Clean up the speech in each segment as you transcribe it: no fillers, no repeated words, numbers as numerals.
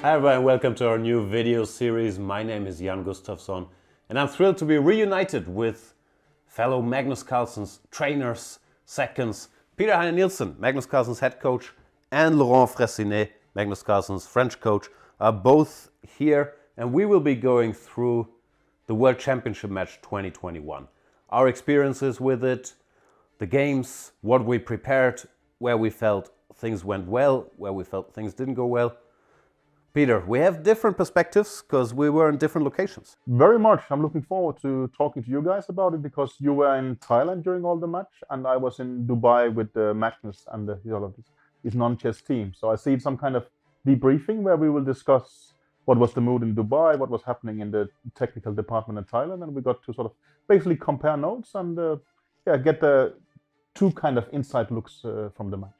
Hi everyone, welcome to our new video series. My name is Jan Gustafsson and I'm thrilled to be reunited with fellow Magnus Carlsen's trainers, seconds, Peter Heine Nielsen, Magnus Carlsen's head coach, and Laurent Fressinet, Magnus Carlsen's French coach, are both here, and we will be going through the World Championship match 2021. Our experiences with it, the games, what we prepared, where we felt things went well, where we felt things didn't go well. Peter, we have different perspectives because we were in different locations. Very much. I'm looking forward to talking to you guys about it because you were in Thailand during all the match and I was in Dubai with Magnus and his non-chess team. So I see some kind of debriefing where we will discuss what was the mood in Dubai, what was happening in the technical department in Thailand, and we got to sort of basically compare notes and get the two kind of inside looks from the match.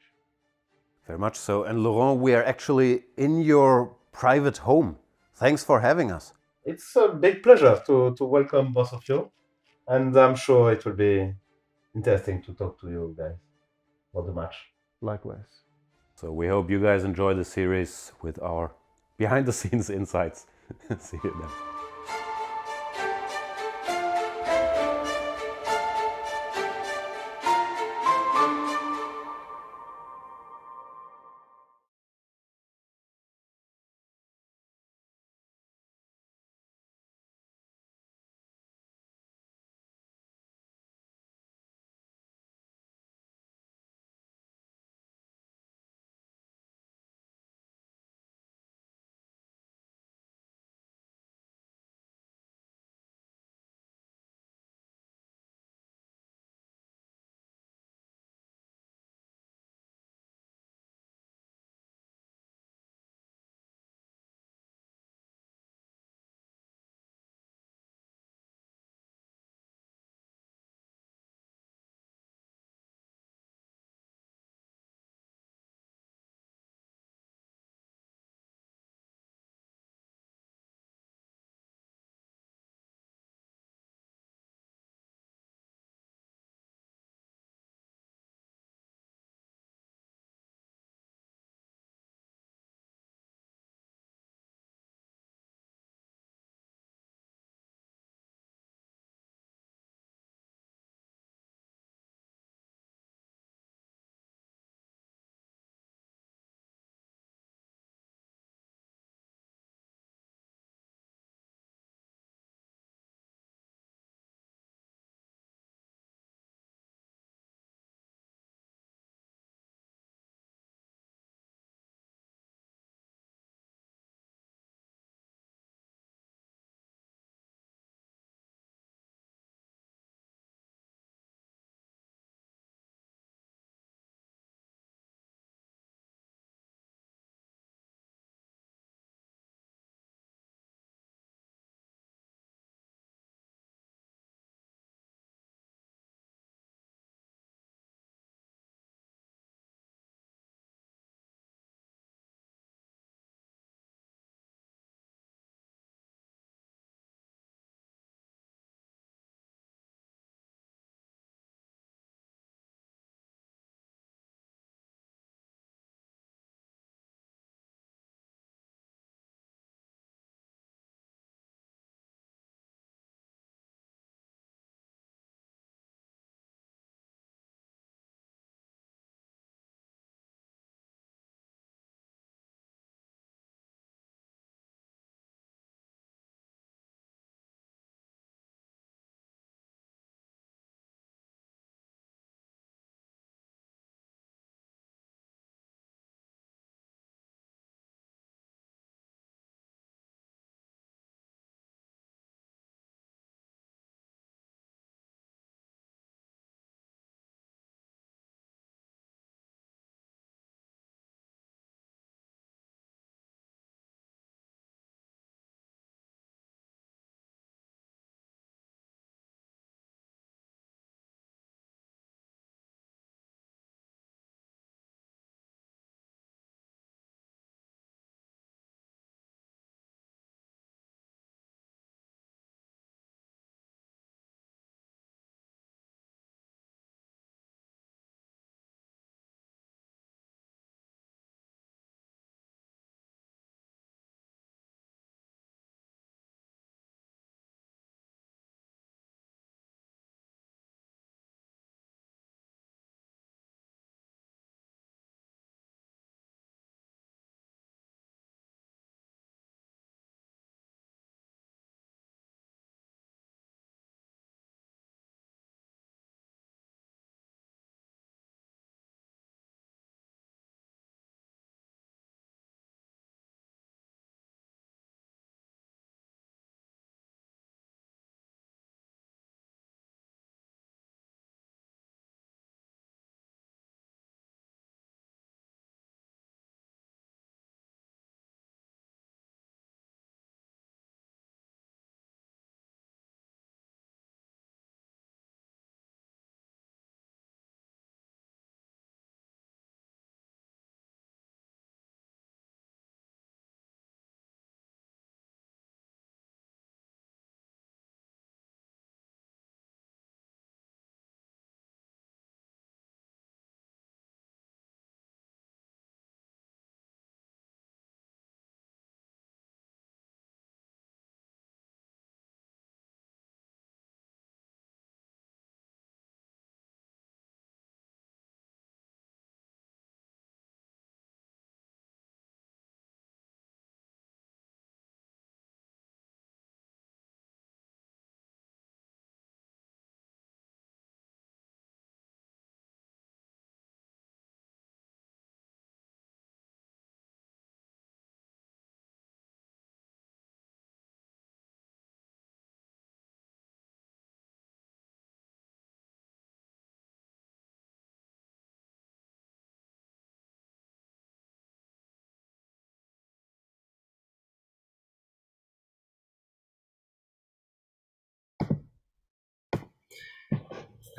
Very much so. And Laurent, we are actually in your private home. Thanks for having us. It's a big pleasure to welcome both of you, and I'm sure it will be interesting to talk to you guys about the match. Likewise. So we hope you guys enjoy the series with our behind the scenes insights. See you then.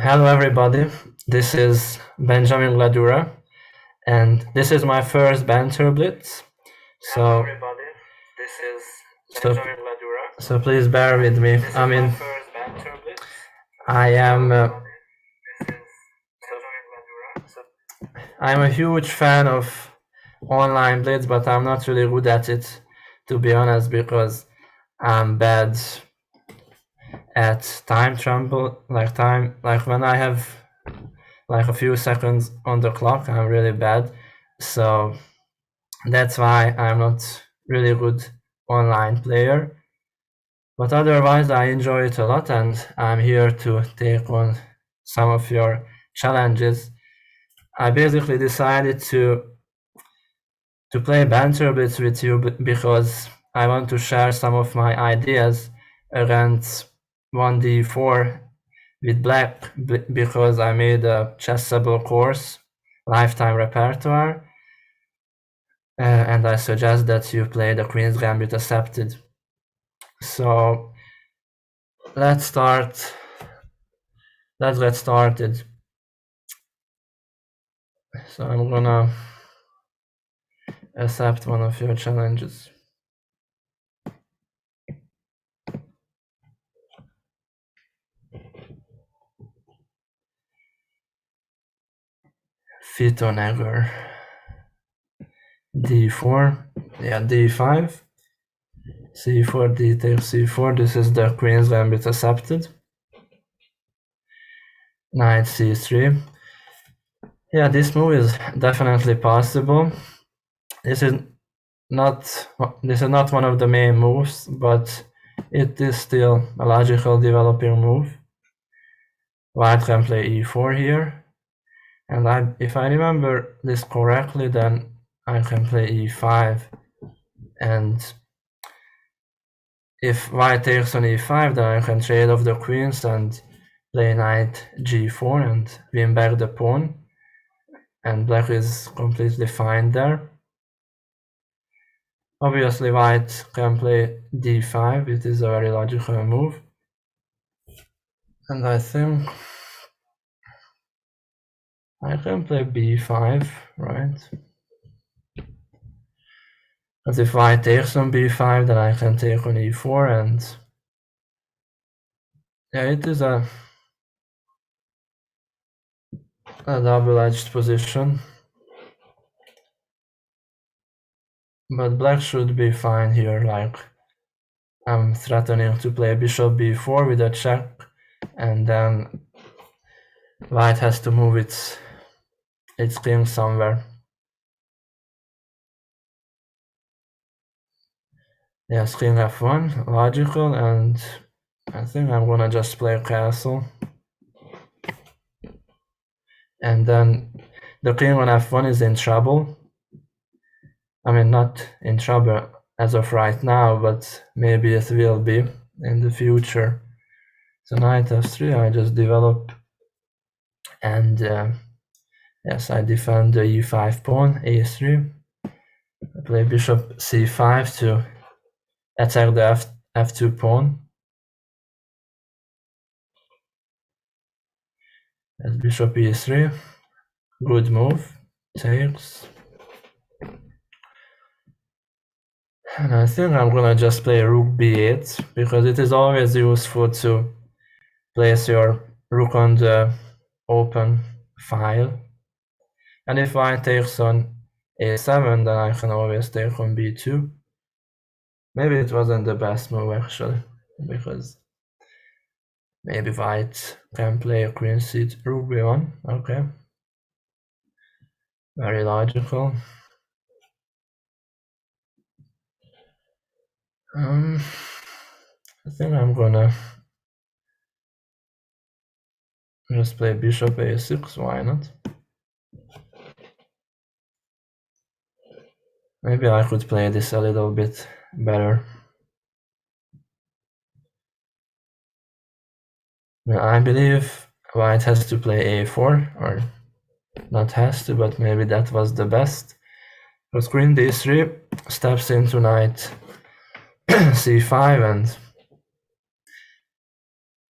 Hello everybody, this is Benjámin Gledura, and this is my first Banter Blitz. So, so please bear with me. I'm a huge fan of online blitz, but I'm not really good at it, to be honest, because I'm bad at time travel, like when I have like a few seconds on the clock, I'm really bad. So that's why I'm not really good online player. But otherwise, I enjoy it a lot, and I'm here to take on some of your challenges. I basically decided to play Banter Blitz with you because I want to share some of my ideas against 1d4 with black, because I made a chessable course, lifetime repertoire, and I suggest that you play the Queen's Gambit accepted. So let's get started. So I'm gonna accept one of your challenges. Fitoneger. D4, yeah, D5, C4, D takes C4, this is the Queen's Gambit accepted. Knight C3. Yeah, this move is definitely possible. This is not one of the main moves, but it is still a logical developing move. White can play E4 here, and if I remember this correctly, then I can play E5, and if white takes on E5, then I can trade off the queens and play knight G4 and win back the pawn, and black is completely fine there. Obviously white can play D5, it is a very logical move, and I think I can play B5, right? But if white takes on B5, then I can take on E4, and yeah, it is a double-edged position. But black should be fine here, like I'm threatening to play bishop b4 with a check, and then white has to move its king somewhere. Yes, king f1, logical, and I think I'm gonna just play castle. And then the king on f1 is in trouble. I mean, not in trouble as of right now, but maybe it will be in the future. So knight f3, I just develop, and yes, I defend the e5 pawn, a3. I play bishop c5 to attack the f2 pawn. As bishop e3, good move, takes. And I think I'm gonna just play rook b8, because it is always useful to place your rook on the open file. And if white takes on a7, then I can always take on b2. Maybe it wasn't the best move actually, because maybe white can play a queen c rook b1. Okay, very logical. I think I'm gonna just play bishop a6, why not? Maybe I could play this a little bit better. I believe white has to play a4, or not has to, but maybe that was the best. Because queen d3 steps into knight c5, and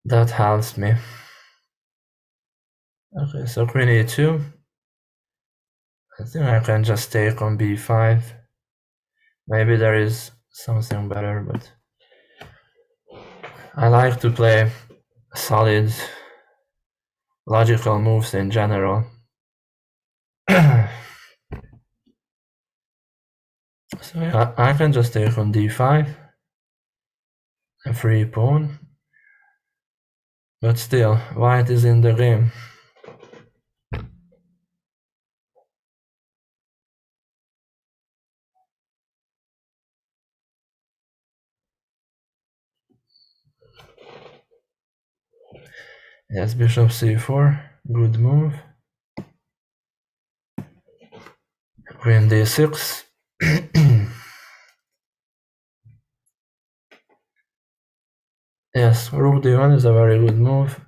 that helps me. Okay, so queen e2. I think I can just take on b5. Maybe there is something better, but I like to play solid, logical moves in general. So yeah, I can just take on d5, a free pawn, but still, white is in the game. Yes, bishop c4, good move. Queen d6. Yes, rook d1 is a very good move.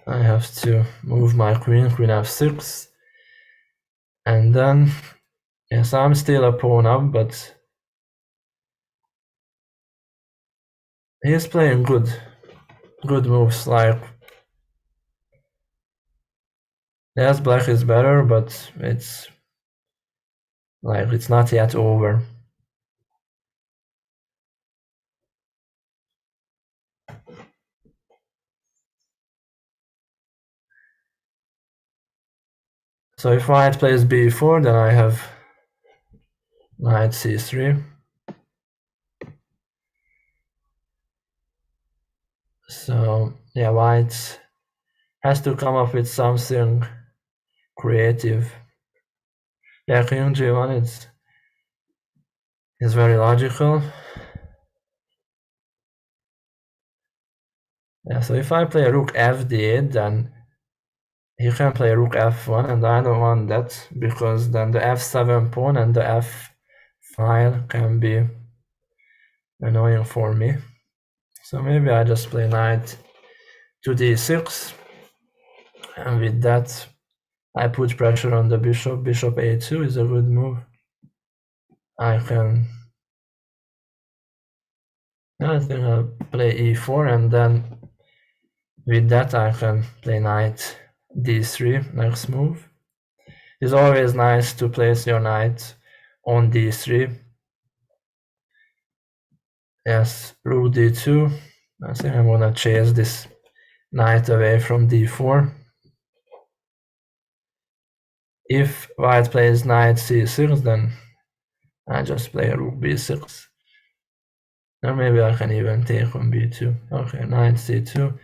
I have to move my queen f6. And then, yes, I'm still a pawn up, but he's playing good moves. Like, yes, black is better, but it's not yet over. So if white plays b4, then I have knight c3. So yeah, white has to come up with something creative. Yeah, king g1 is very logical. Yeah, so if I play rook f d8, then he can play rook f1, and I don't want that, because then the f7 pawn and the f file can be annoying for me. So maybe I just play knight to d6, and with that I put pressure on the bishop. Bishop a2 is a good move. I think I'll play e4, and then with that I can play knight d3 next move. It's always nice to place your knight on d3. Yes, rook d2. I think I'm gonna chase this knight away from d4. If white plays knight c6, then I just play rook b6. Or maybe I can even take on b2. Okay, knight c2.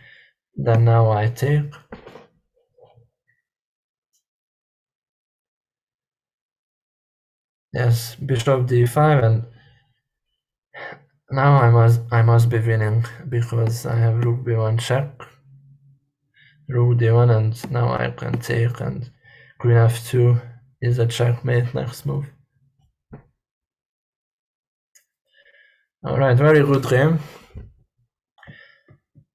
Then now I take. Yes, bishop d5, and now I must be winning, because I have rook b1 check, rook d1, and now I can take, and queen f2 is a checkmate next move. Alright, very good game.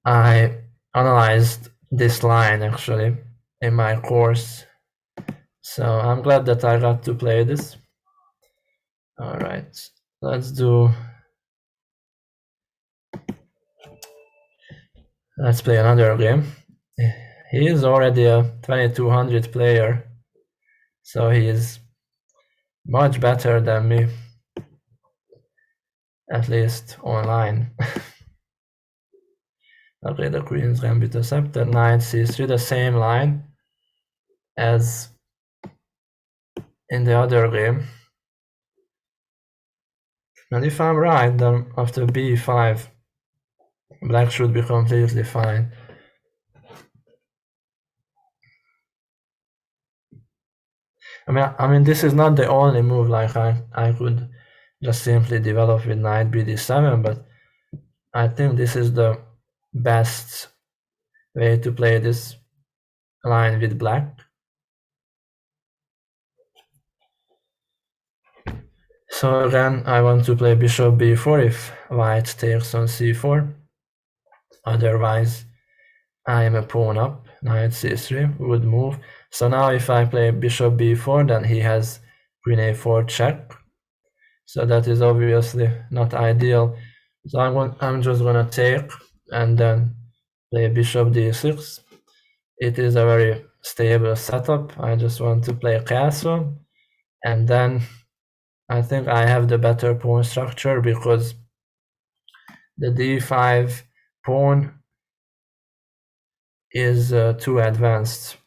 I analyzed this line actually in my course, so I'm glad that I got to play this. Alright, let's play another game. He is already a 2200 player, so he is much better than me, at least online. Okay, the queen's gambit accepted, knight c3, the same line as in the other game. And if I'm right, then after b5, black should be completely fine. I mean, this is not the only move. Like I could just simply develop with knight bd7, but I think this is the best way to play this line with black. So again, I want to play bishop b4 if white takes on c4. Otherwise, I am a pawn up, knight c3, good move. So now if I play bishop b4, then he has queen a4 check. So that is obviously not ideal. So I'm just gonna take and then play bishop d6. It is a very stable setup. I just want to play castle, and then I think I have the better pawn structure because the d5 pawn is too advanced.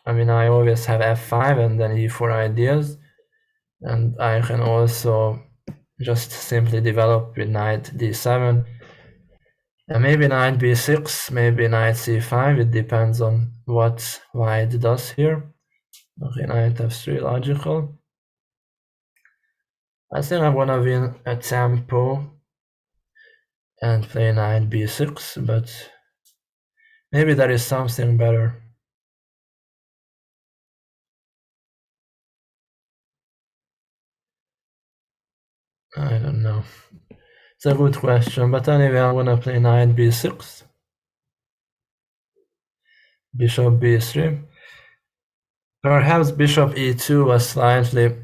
I mean, I always have f5 and then e4 ideas, and I can also just simply develop with knight d7, and maybe knight b6, maybe knight c5. It depends on what white does here. Okay, knight f3, logical. I think I'm gonna win a tempo and play knight b6, but maybe there is something better. I don't know. It's a good question, but anyway, I'm gonna play knight b6, bishop b3. Perhaps bishop e2 was slightly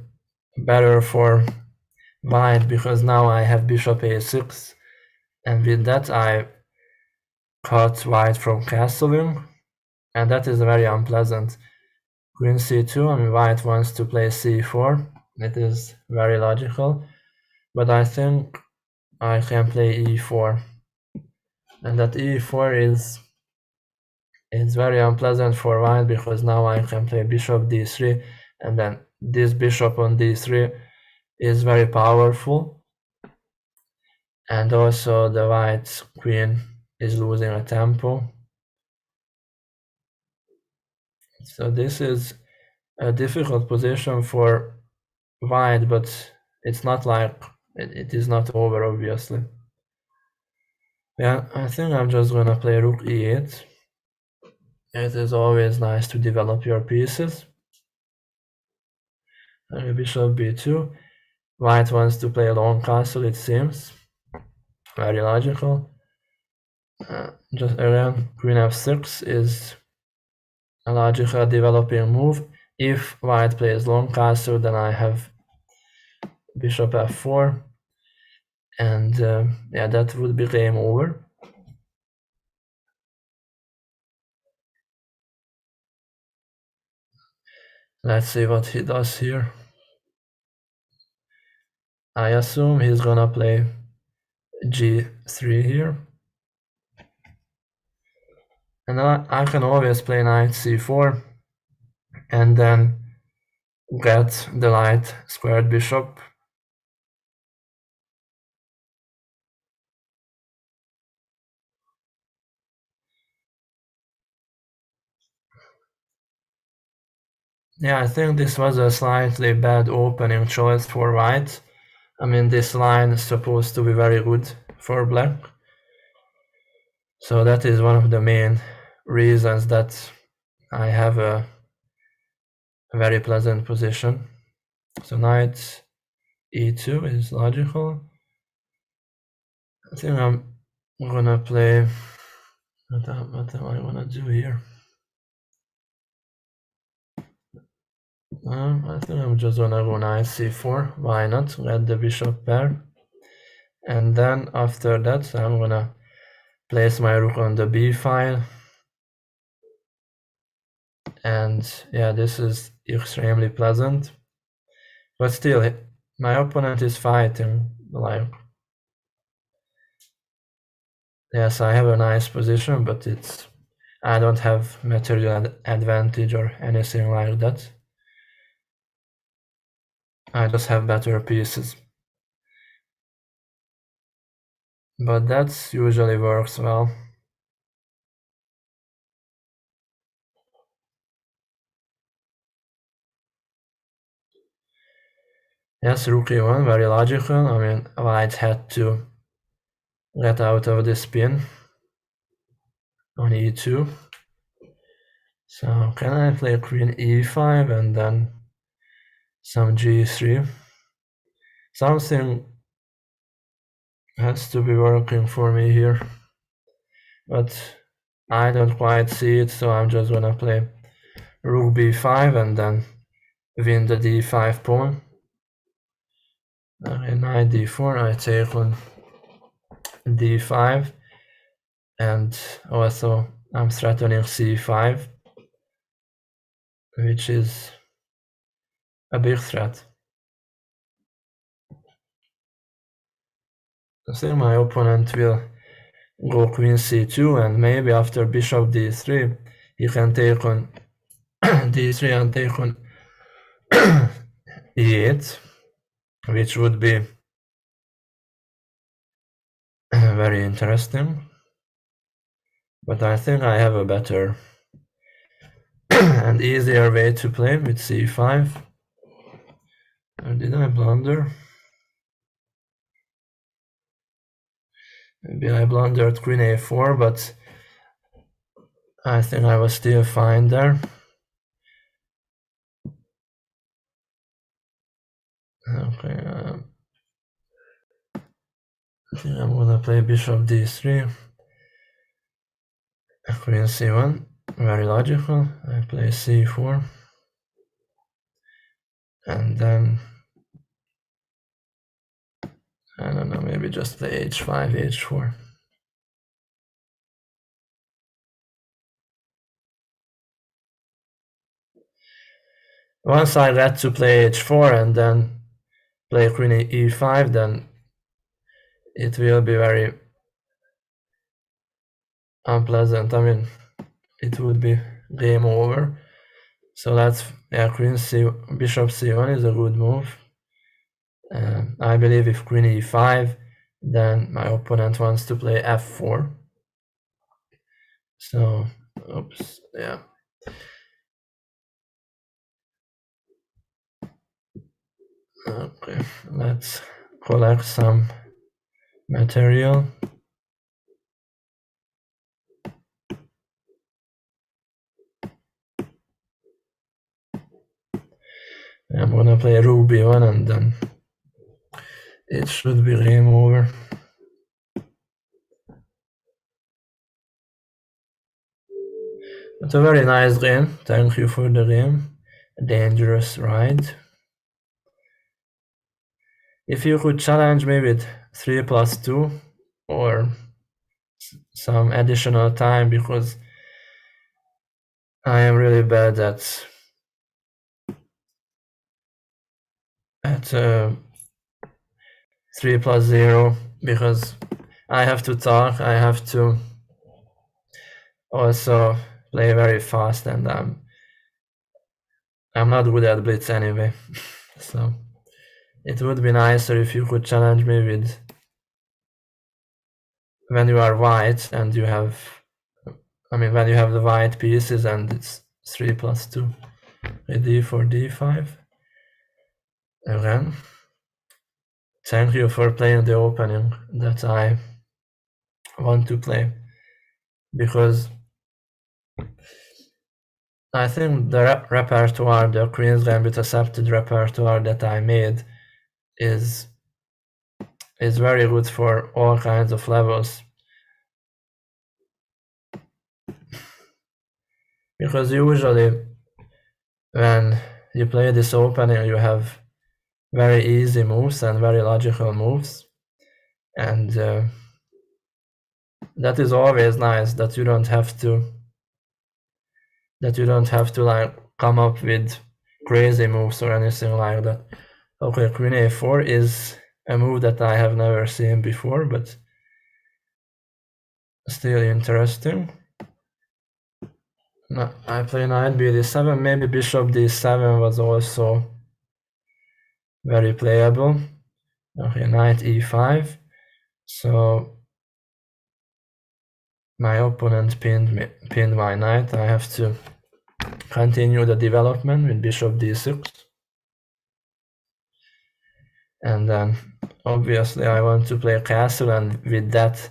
better for white because now I have bishop a6, and with that I cut white from castling, and that is very unpleasant. Queen c2, and white wants to play c4. It is very logical, but I think I can play e4, and that e4 is very unpleasant for white because now I can play bishop d3, and then this bishop on d3 is very powerful, and also the white queen is losing a tempo. So this is a difficult position for white, but it's not like it is not over, obviously. Yeah, I think I'm just gonna play rook e8. It is always nice to develop your pieces. And bishop b2. White wants to play a long castle, it seems. Very logical. Just again, queen f6 is a logical developing move. If white plays long castle, then I have bishop f4, and yeah, that would be game over. Let's see what he does here. I assume he's gonna play g3 here. And I can always play knight c4 and then get the light squared bishop. Yeah, I think this was a slightly bad opening choice for white. I mean, this line is supposed to be very good for black. So that is one of the main reasons that I have a very pleasant position. So knight e2 is logical. I think I'm gonna play, what am I gonna do here? I think I'm just gonna go knight c4. Why not? Get the bishop pair. And then after that, I'm gonna place my rook on the b file. And yeah, this is extremely pleasant. But still, my opponent is fighting. Like, yes, I have a nice position, but I don't have material advantage or anything like that. I just have better pieces. But that usually works well. Yes, rook e1, very logical. I mean, white had to get out of this pin on e2. So can I play queen e5 and then some g3? Something has to be working for me here, but I don't quite see it, so I'm just gonna play rook b5 and then win the d5 pawn. Okay, knight d4, I take on d5, and also I'm threatening c5. which is a big threat. I think my opponent will go queen c2, and maybe after bishop d3 he can take on d3 and take on e8, which would be very interesting. But I think I have a better and easier way to play with c5. Or did I blunder? Maybe I blundered queen a4, but I think I was still fine there. Okay, I think I'm gonna play bishop d3, queen c1, very logical. I play c4, and then I don't know, maybe just play h5, h4. Once I get to play h4 and then play queen e5, then it will be very unpleasant. I mean, it would be game over. So that's, yeah, bishop c1 is a good move. I believe if queen e5, then my opponent wants to play f4. So, oops, yeah. Okay, let's collect some material. I'm gonna play rook b1 and then it should be game over. It's a very nice game. Thank you for the game. A dangerous ride. If you could challenge me with 3+2 or some additional time, because I am really bad at 3+0, because I have to talk, I have to also play very fast, and I'm not good at blitz anyway. So it would be nicer if you could challenge me with when you are white and you have, I mean, when you have the white pieces and it's 3+2. d4, d5. Again, thank you for playing the opening that I want to play, because I think the repertoire, the Queen's Gambit accepted repertoire that I made is very good for all kinds of levels. Because usually when you play this opening, you have very easy moves and very logical moves, and that is always nice, that you don't have to like come up with crazy moves or anything like that. Okay, queen a4 is a move that I have never seen before, but still interesting. No, I play knight bd7. Maybe bishop d7 was also very playable. Okay, knight e5. So my opponent pinned my knight. I have to continue the development with bishop d6. And then obviously I want to play castle, and with that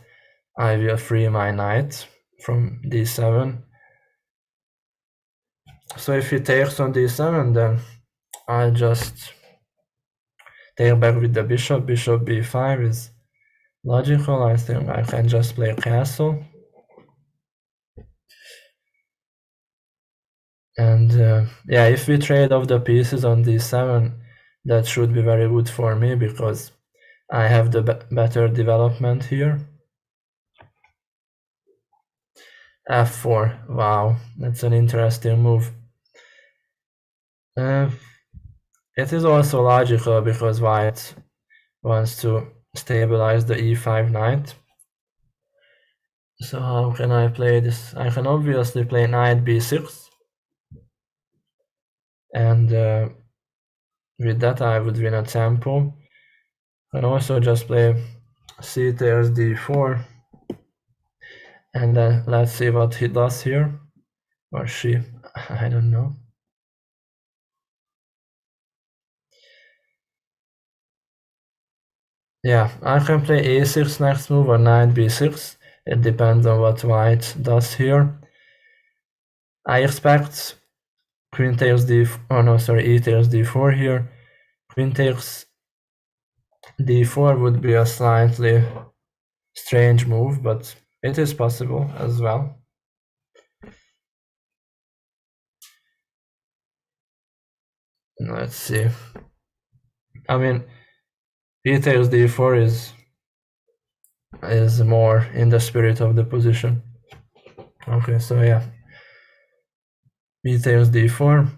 I will free my knight from d7. So if he takes on d7, then I just take back with the bishop. Bishop b5 is logical. I think I can just play castle. And yeah, if we trade off the pieces on d7, that should be very good for me, because I have the better development here. f4, wow, that's an interesting move. It is also logical because white wants to stabilize the e5 knight. So how can I play this? I can obviously play knight b6, and with that I would win a tempo. I can also just play c takes d4, and then let's see what he does here, or she, I don't know. Yeah, I can play a6 next move or knight b6. It depends on what white does here. I expect queen takes e takes d4 here. Queen takes d4 would be a slightly strange move, but it is possible as well. Let's see. I mean, e takes d4 is more in the spirit of the position. Okay, so yeah, e takes d4.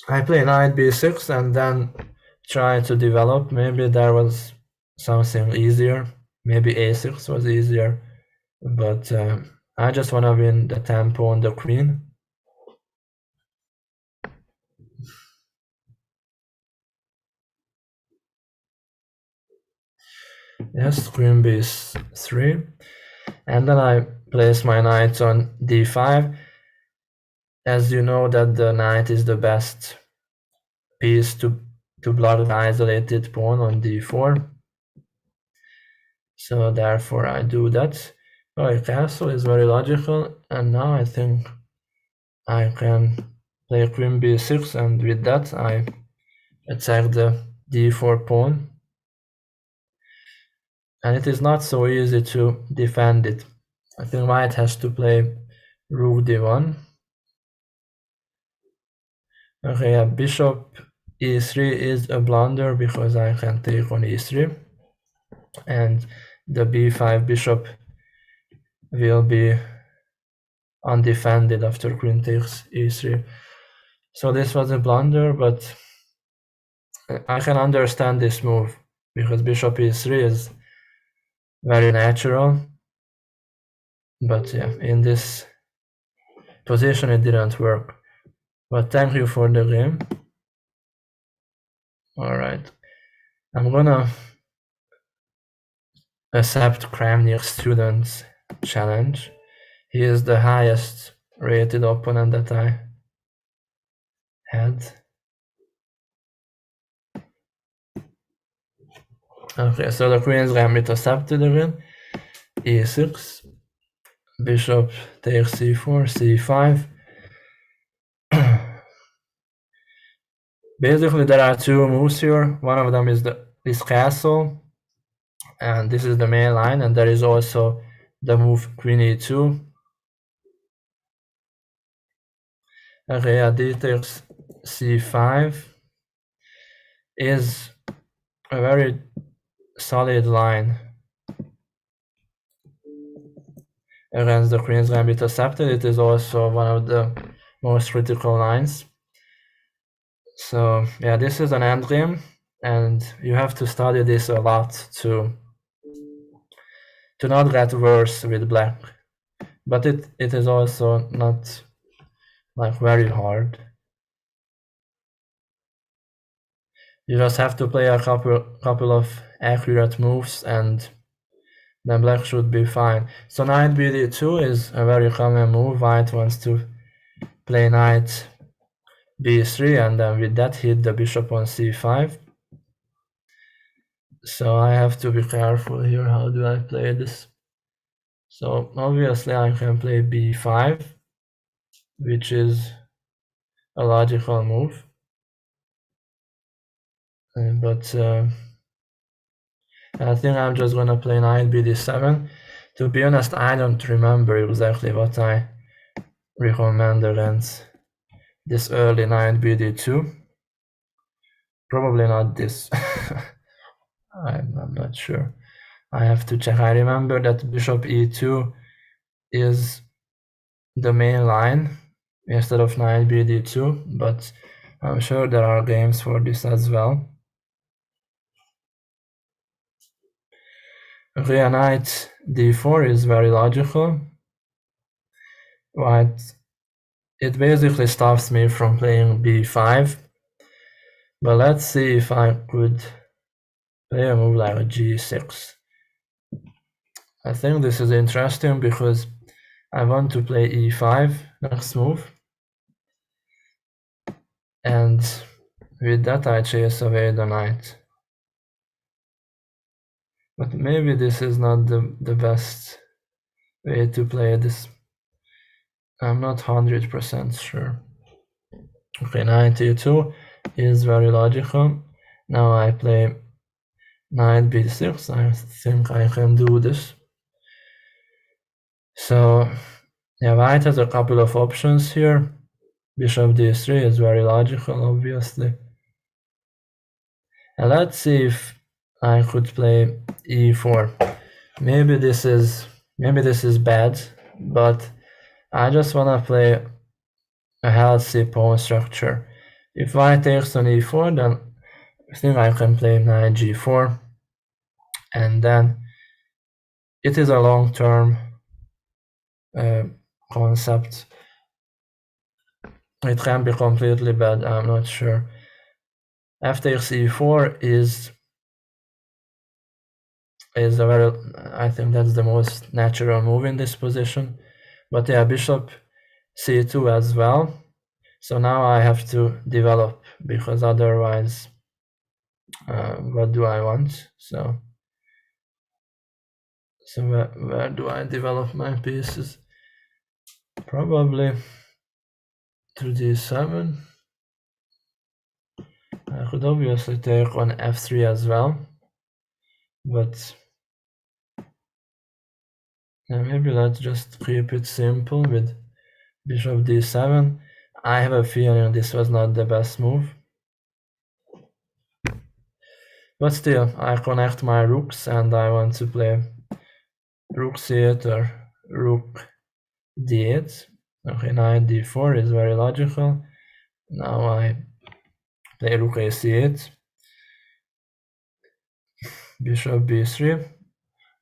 I play knight b6 and then try to develop. Maybe there was something easier. Maybe a6 was easier, but I just want to win the tempo on the queen. Yes, queen b3, and then I place my knight on d5. As you know that the knight is the best piece to block the isolated pawn on d4. So therefore I do that. Well, castle is very logical, and now I think I can play queen b6, and with that I attack the d4 pawn. And it is not so easy to defend it. I think white has to play rook d1. Okay, yeah, bishop e3 is a blunder because I can take on e3, and the b5 bishop will be undefended after queen takes e3. So this was a blunder, but I can understand this move because bishop e3 is very natural. But yeah, in this position it didn't work. But thank you for the game. Alright, I'm gonna accept Kramnik's student's challenge. He is the highest rated opponent that I had. Okay, so the Queen's Gambit accepted again. e6, bishop takes c4, c5. Basically, there are two moves here. One of them is this castle, and this is the main line, and there is also the move queen e2. Okay, yeah, d takes c5 is a very solid line against the Queen's Gambit accepted. It is also one of the most critical lines. So yeah, this is an endgame, and you have to study this a lot to not get worse with black. But it is also not like very hard. You just have to play a couple of accurate moves, and then black should be fine. So knight bd2 is a very common move. White wants to play knight b3, and then with that hit the bishop on c5. So I have to be careful here. How do I play this? So obviously I can play b5, which is a logical move. But I think I'm just gonna play knight bd7. To be honest, I don't remember exactly what I recommend against this early knight bd2. Probably not this. I'm not sure. I have to check. I remember that bishop e2 is the main line, instead of knight bd2, but I'm sure there are games for this as well. Okay, knight d4 is very logical. Right, it basically stops me from playing b5. But let's see if I could play a move like a g6. I think this is interesting because I want to play e5 next move. And with that I chase away the knight. But maybe this is not the best way to play this. I'm not 100% sure. Okay, knight e2 is very logical. Now I play knight b6. I think I can do this. So yeah, white has a couple of options here. Bishop d3 is very logical, obviously. And let's see if I could play e4. Maybe this is bad, but I just wanna play a healthy pawn structure. If white takes on e4, then I think I can play knight g4, and then it is a long-term concept. It can be completely bad, I'm not sure. F takes e4 is a very, I think that's the most natural move in this position. But yeah, bishop c2 as well. So now I have to develop, because otherwise, what do I want? So where do I develop my pieces? Probably to d7. I could obviously take on f3 as well, but yeah, maybe let's just keep it simple with bishop d7. I have a feeling this was not the best move. But still, I connect my rooks and I want to play rook c8 or rook d8. Okay, knight d4 is very logical. Now I play rook a c8. Bishop b3.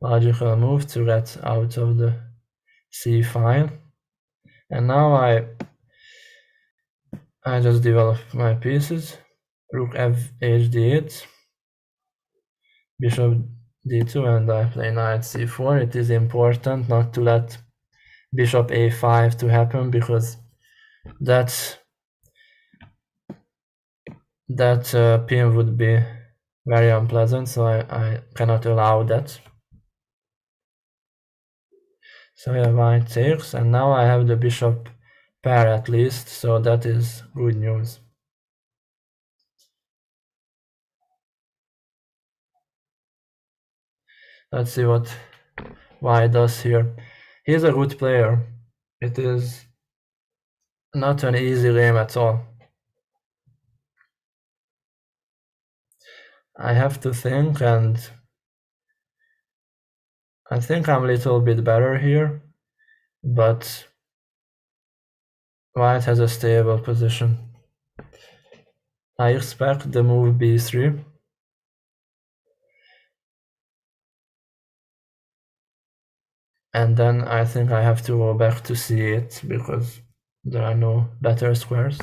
Logical move to get out of the c file. And now I just develop my pieces. Rook f hd8. Bishop d2, and I play knight c4. It is important not to let bishop a5 to happen, because that pin would be very unpleasant, so I cannot allow that. So yeah, white takes, and now I have the bishop pair at least, so that is good news. Let's see what white does here. He's a good player. It is not an easy game at all. I have to think, and I think I'm a little bit better here, but white has a stable position. I expect the move b3. And then I think I have to go back to c8 because there are no better squares.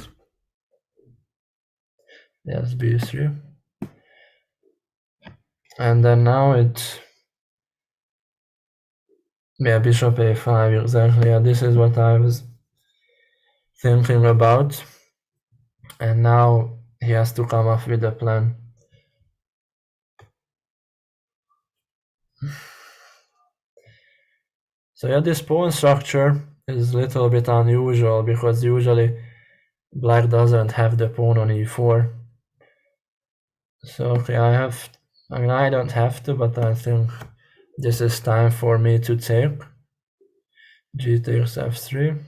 Yes, b3. And then now yeah, bishop a5, exactly. Yeah, this is what I was thinking about. And now he has to come up with a plan. So yeah, this pawn structure is a little bit unusual because usually black doesn't have the pawn on e4. So okay, I don't have to, but I think this is time for me to take. G takes f3.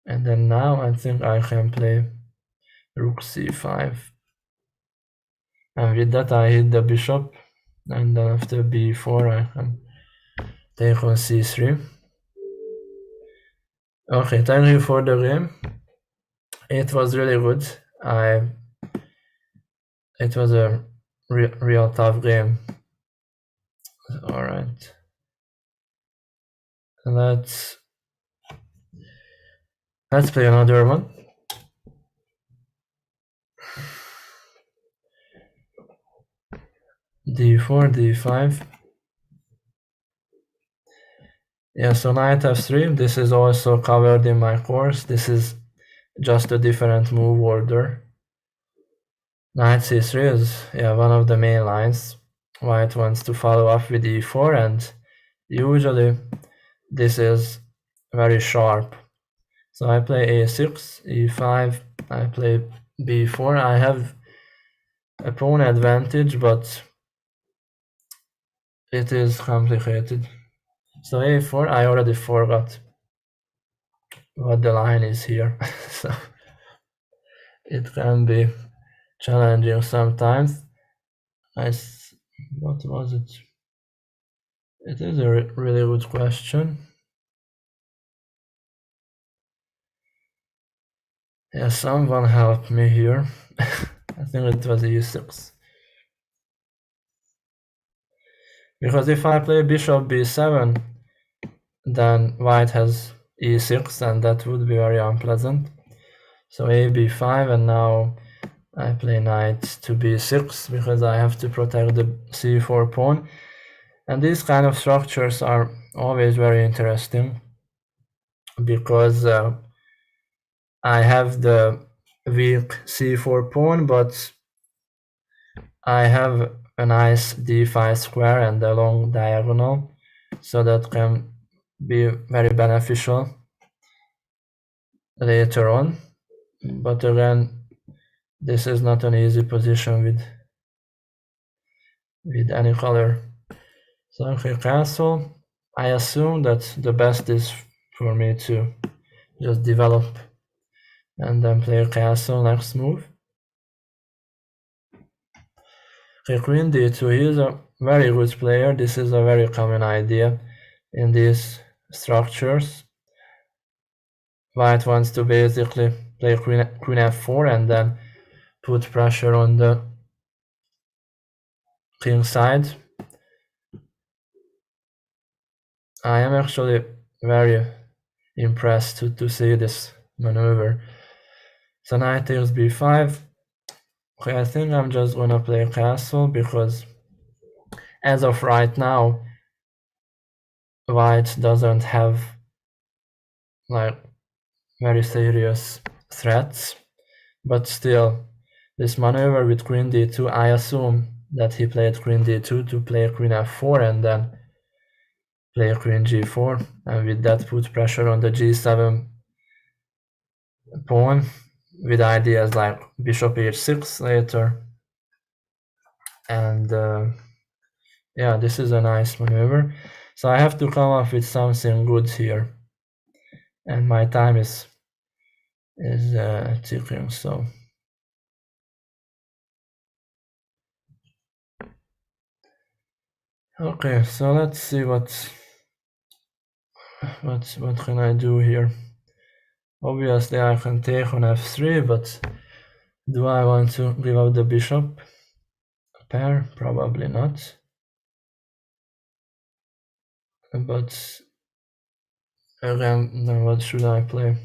And then now I think I can play rook c5. And with that I hit the bishop. And then after b4 I can take on c3. Okay, thank you for the game. It was really good. It was a real tough game. All right. Let's play another one. D4, D5. Yeah, so knight f3. This is also covered in my course. This is just a different move order. Knight c3 is one of the main lines. White wants to follow up with e4, and usually this is very sharp. So I play a6, e5, I play b4. I have a pawn advantage, but it is complicated. So a4, I already forgot what the line is here. So it can be challenging sometimes. What was it? It is a really good question. Yeah, someone help me here. I think it was e6. Because if I play bishop b7, then white has e6, and that would be very unpleasant. So a b5, and now I play knight to b6 because I have to protect the c4 pawn. And these kind of structures are always very interesting because I have the weak c4 pawn, but I have a nice d5 square and a long diagonal, so that can be very beneficial later on. But again, this is not an easy position with any color. So okay, castle. I assume that the best is for me to just develop and then play castle next move. Okay, queen d2. He is a very good player. This is a very common idea in these structures. White wants to basically play queen f4 and then put pressure on the king side. I am actually very impressed to see this maneuver. So knight takes b5. Okay, I think I'm just gonna play castle because as of right now, white doesn't have like very serious threats, but still, this maneuver with queen d2, I assume that he played queen d2 to play queen f4 and then play queen g4, and with that put pressure on the g7 pawn with ideas like bishop h6 later. And yeah, this is a nice maneuver. So I have to come up with something good here, and my time is ticking. So okay, so let's see what can I do here. Obviously I can take on f3, but do I want to give up the bishop pair? Probably not. But again, then what should I play?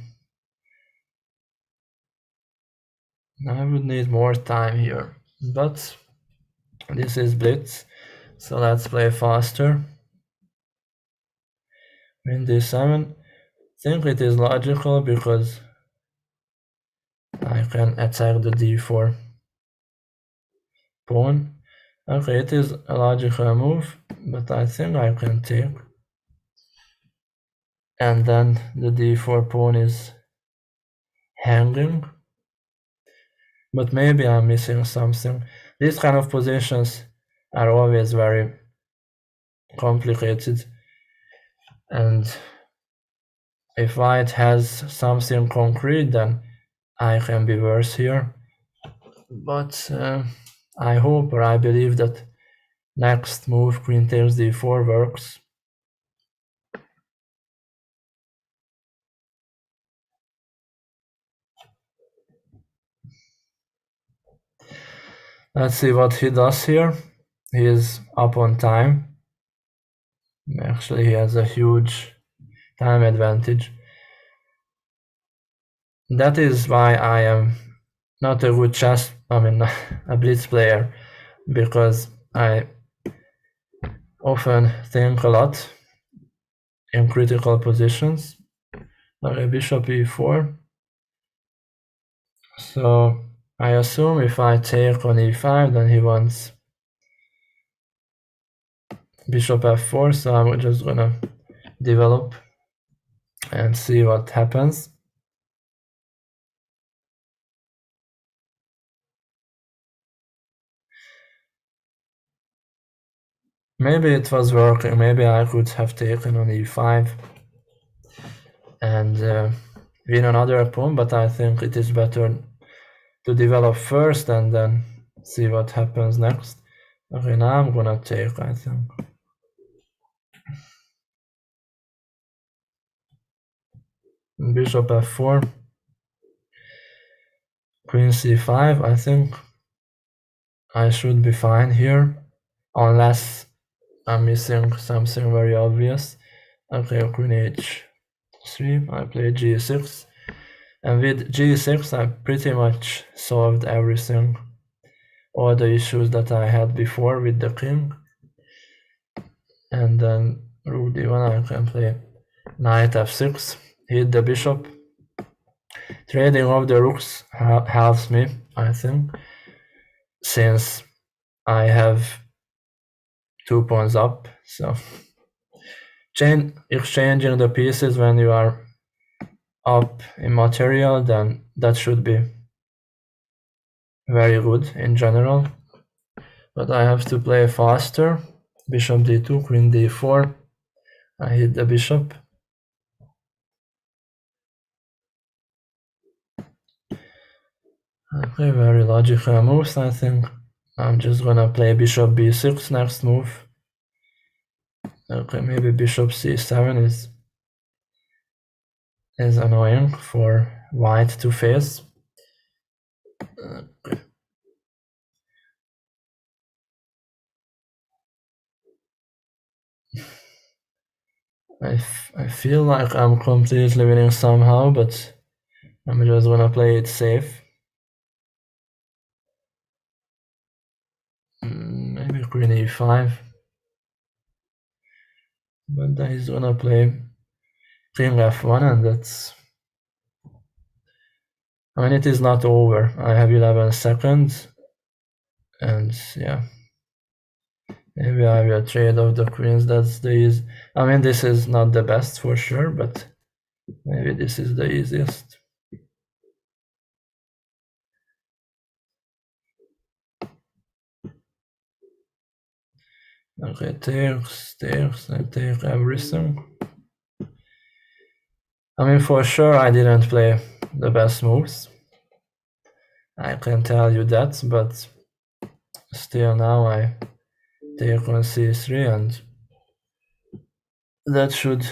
I would need more time here, but this is Blitz, so let's play faster. Queen d7. I think it is logical because I can attack the d4 pawn. Okay, it is a logical move, but I think I can take. And then the d4 pawn is hanging. But maybe I'm missing something. These kind of positions are always very complicated. And if white has something concrete, then I can be worse here. But I hope, or I believe, that next move, queen takes d4, works. Let's see what he does here. He is up on time. Actually, he has a huge time advantage. That is why I am not a good a blitz player, because I often think a lot in critical positions. Okay, bishop e4. So I assume if I take on e5, then he wants bishop f4, so I'm just gonna develop and see what happens. Maybe it was working, maybe I could have taken on e5 and win another pawn, but I think it is better to develop first and then see what happens next. Okay, now I'm gonna take, I think. Bishop f4, queen c5. I think I should be fine here, unless I'm missing something very obvious. Okay, queen h3, I play g6, and with g6 I pretty much solved everything, all the issues that I had before with the king. And then rook d1, I can play knight f6, hit the bishop. Trading off the rooks helps me, I think, since I have 2 pawns up. So exchanging the pieces when you are up in material, then that should be very good in general. But I have to play faster. Bishop d2, queen d4. I hit the bishop. Okay, very logical moves, I think. I'm just gonna play bishop b6 next move. Okay, maybe bishop c7 is annoying for white to face. Okay. I feel like I'm completely winning somehow, but I'm just gonna play it safe. Maybe queen e5. But then he's gonna play king f1, and that's... I mean, it is not over. I have 11 seconds, and yeah. Maybe I will trade off the queens. That's the easy. I mean, this is not the best for sure, but maybe this is the easiest. Okay, takes, I take everything. I mean, for sure I didn't play the best moves. I can tell you that, but still now I take on c3, and that should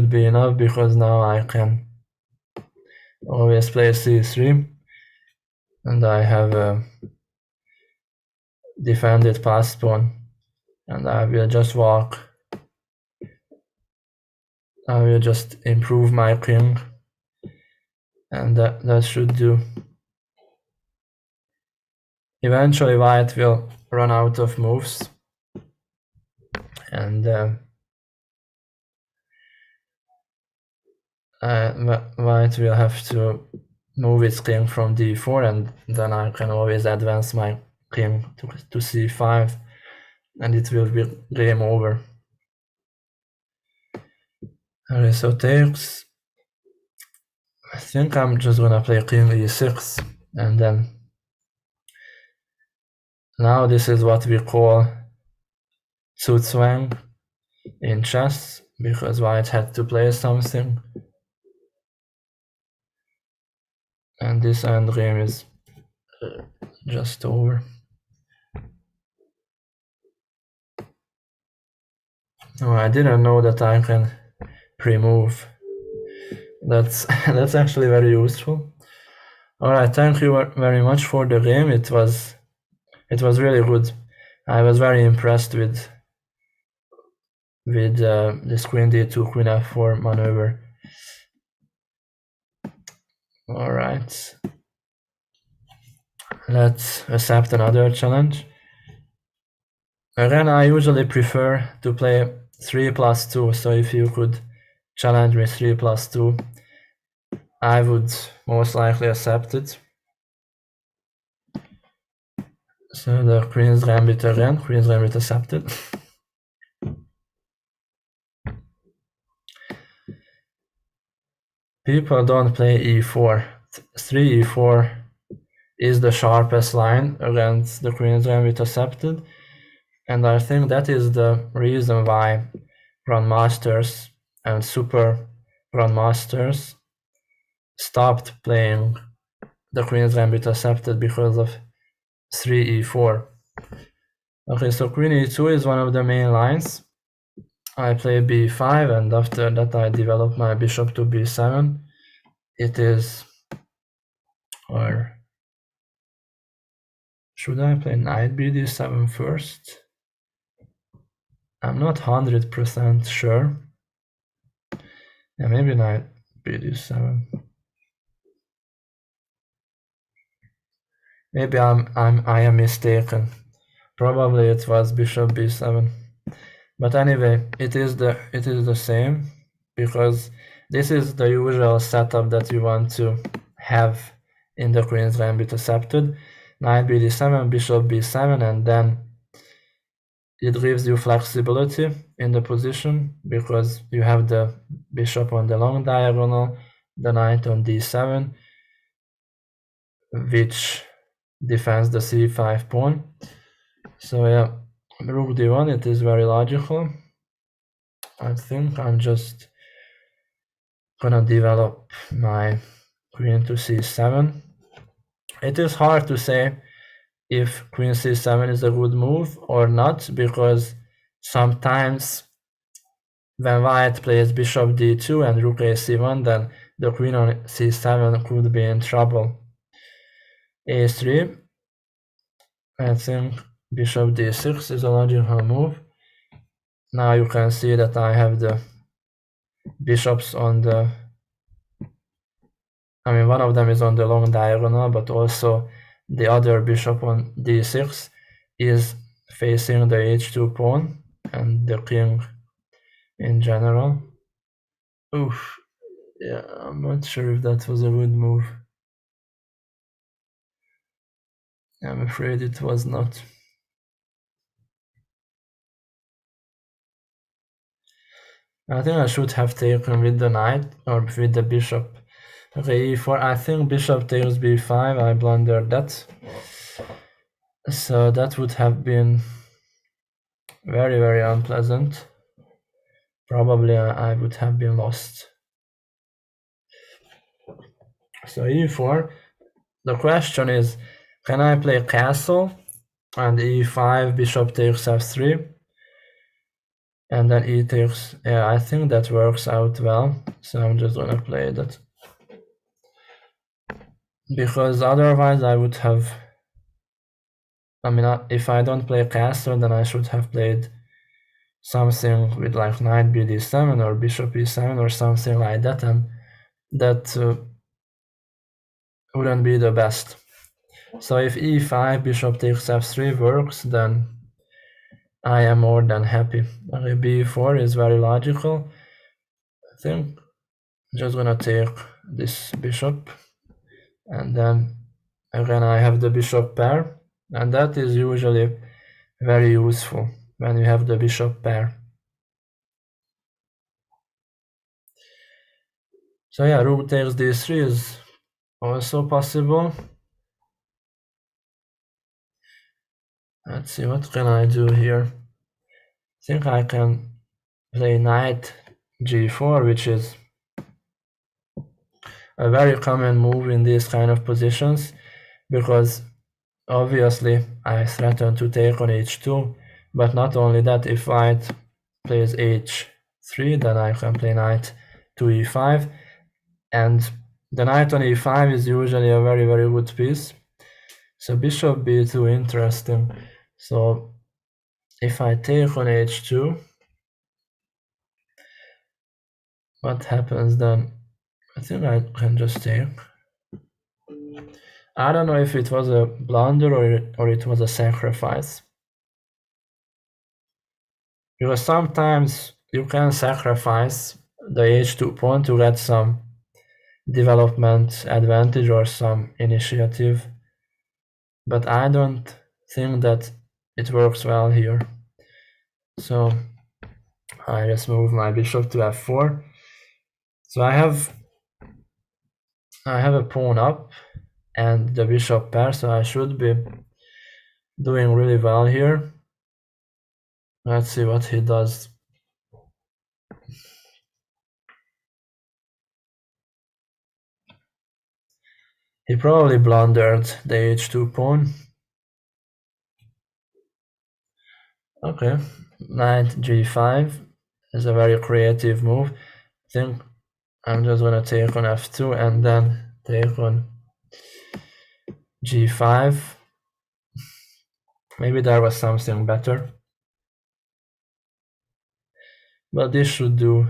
be enough, because now I can always play c3, and I have a defended pass pawn, and I will just walk. I will just improve my king, and that should do. Eventually white will run out of moves, and white will have to move its king from d4, and then I can always advance my king to c5, and it will be game over. Okay, so takes. I think I'm just gonna play king e6, and then now this is what we call Zugzwang in chess, because white had to play something, and this endgame is just over. Oh, I didn't know that I can pre-move. That's actually very useful. Alright, thank you very much for the game. It was really good. I was very impressed with this queen d2, queen f4 maneuver. Alright, let's accept another challenge. Again, I usually prefer to play 3+2, so if you could challenge me 3+2, I would most likely accept it. So the Queen's Gambit again, Queen's Gambit accepted. People don't play e4. 3e4 is the sharpest line against the Queen's Gambit accepted, and I think that is the reason why grandmasters and super grandmasters stopped playing the Queen's Gambit accepted because of 3e4. Okay, so Queen e2 is one of the main lines. I play b5, and after that I develop my bishop to b7. It is, or should I play knight bd7 first? I'm not 100% sure. Yeah, maybe knight bd7. Maybe I am mistaken. Probably it was bishop b7. But anyway, it is the same, because this is the usual setup that you want to have in the Queen's Gambit accepted. Knight bd7, bishop b7, and then it gives you flexibility in the position because you have the bishop on the long diagonal, the knight on d7, which defends the c5 pawn. So yeah, rook d1, it is very logical. I think I'm just gonna develop my queen to c7. It is hard to say if queen c7 is a good move or not, because sometimes when white plays bishop d2 and rook a c1, then the queen on c7 could be in trouble. a3, I think bishop d6 is a logical move. Now you can see that I have the bishops on the, one of them is on the long diagonal, but also the other bishop on d6 is facing the h2 pawn and the king in general. Oof, yeah, I'm not sure if that was a good move. I'm afraid it was not. I think I should have taken with the knight or with the bishop. Okay, e4, I think bishop takes b5, I blundered that. So that would have been very, very unpleasant. Probably I would have been lost. So e4, the question is, can I play castle and e5, bishop takes f3, and then e takes, yeah, I think that works out well, so I'm just gonna play that. Because otherwise I would have, if I don't play castle, then I should have played something with like knight bd7 or bishop e7 or something like that, and that wouldn't be the best. So if e5, bishop takes f3 works, then I am more than happy. Okay, b4 is very logical. I think I'm just gonna take this bishop, and then again I have the bishop pair, and that is usually very useful when you have the bishop pair. So yeah, rook takes d3 is also possible. Let's see, what can I do here? I think I can play knight g4, which is a very common move in these kind of positions, because obviously I threaten to take on h2, but not only that, if white plays h3, then I can play knight to e5, and the knight on e5 is usually a very, very good piece. So bishop b2, interesting. So if I take on h2, what happens then? I think I can just take. I don't know if it was a blunder or it was a sacrifice. Because sometimes you can sacrifice the h2 pawn to get some development advantage or some initiative. But I don't think that it works well here. So I just move my bishop to f4. So I have a pawn up and the bishop pair, so I should be doing really well here. Let's see what he does. He probably blundered the h2 pawn. Okay, knight g5 is a very creative move. I think I'm just gonna take on f2 and then take on g5. Maybe there was something better. But this should do.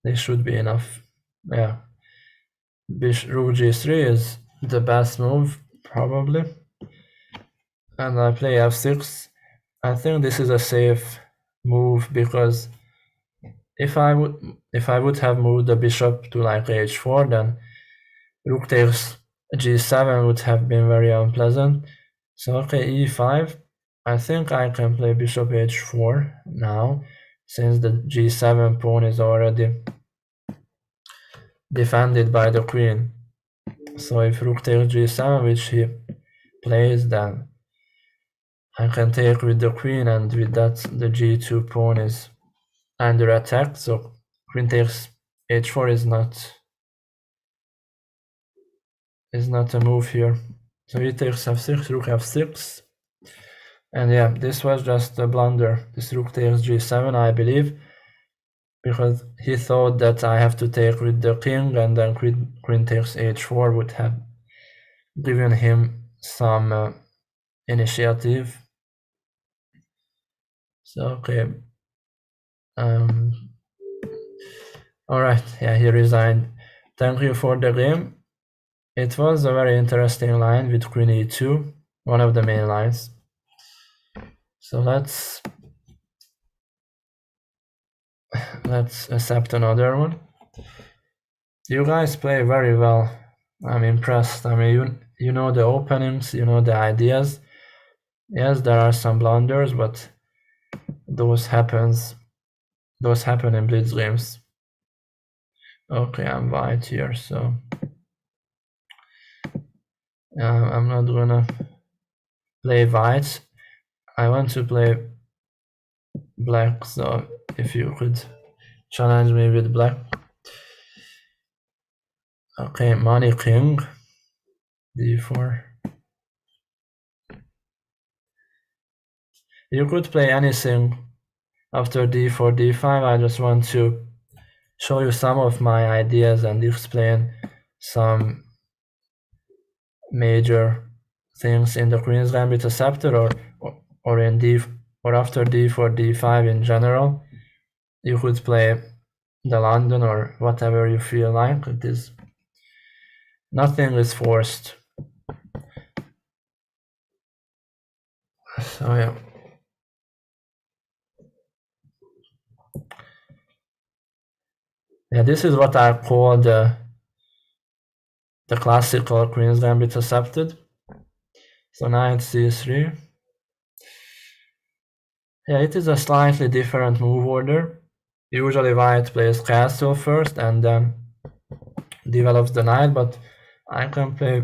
This should be enough. Yeah. Rook g3 is the best move, probably. And I play f6. I think this is a safe move because if I would have moved the bishop to like h4, then rook takes g7 would have been very unpleasant. So okay, e5. I think I can play bishop h4 now, since the g7 pawn is already defended by the queen. So if rook takes g7, which he plays, then I can take with the queen, and with that the g2 pawn is under attack. So queen takes h4 is not a move here. So he takes f6, rook f6. And yeah, this was just a blunder. This rook takes g7, I believe, because he thought that I have to take with the king, and then queen takes h4 would have given him some initiative. So okay. Alright, yeah, he resigned. Thank you for the game. It was a very interesting line with queen e2, one of the main lines. So let's accept another one. You guys play very well. I'm impressed. I mean, you know the openings, you know the ideas. Yes, there are some blunders, but those happen in blitz games. Okay, I'm white here, so I'm not gonna play white. I want to play black, so if you could challenge me with black. Okay, money king, d4. You could play anything after d4, d5. I just want to show you some of my ideas and explain some major things in the Queen's Gambit Accepted or in or after d4, d5 in general. You could play the London or whatever you feel like. It is nothing is forced. So yeah. Yeah, this is what I call the classical Queen's Gambit Accepted. So knight c3. Yeah, it is a slightly different move order. Usually white plays castle first and then develops the knight, but I can play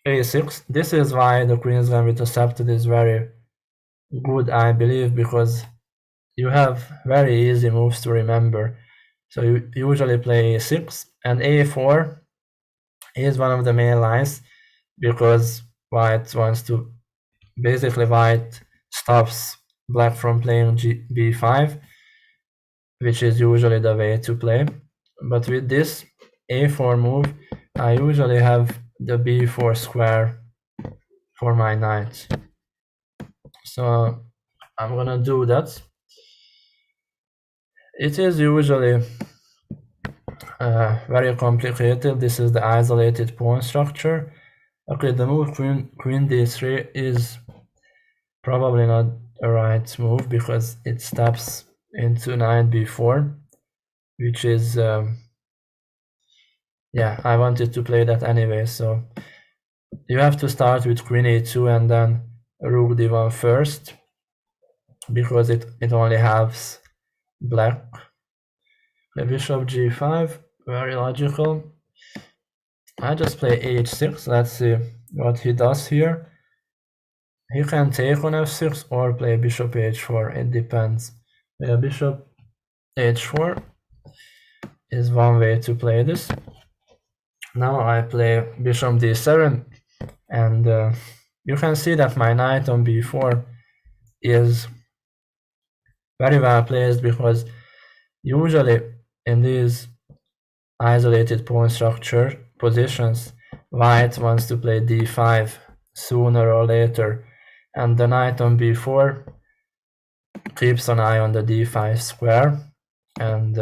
a6. This is why the Queen's Gambit Accepted is very good, I believe, because you have very easy moves to remember. So you usually play a6, and a4 is one of the main lines because white wants to, basically white stops black from playing b5, which is usually the way to play. but with this a4 move, I usually have the b4 square for my knight. So I'm gonna do that. It is usually very complicated. This is the isolated pawn structure. Okay, the move queen d3 is probably not a right move because it steps into knight b4, which is yeah, I wanted to play that anyway. So you have to start with queen a2 and then rook d1 first, because it only has black. The bishop g5, very logical. I just play h6. Let's see what he does here. He can take on f6 or play bishop h4. It depends. Yeah, bishop h4 is one way to play this. Now I play bishop d7, and you can see that my knight on b4 is very well placed, because usually in these isolated pawn structure positions, white wants to play d5 sooner or later, and the knight on b4 keeps an eye on the d5 square, and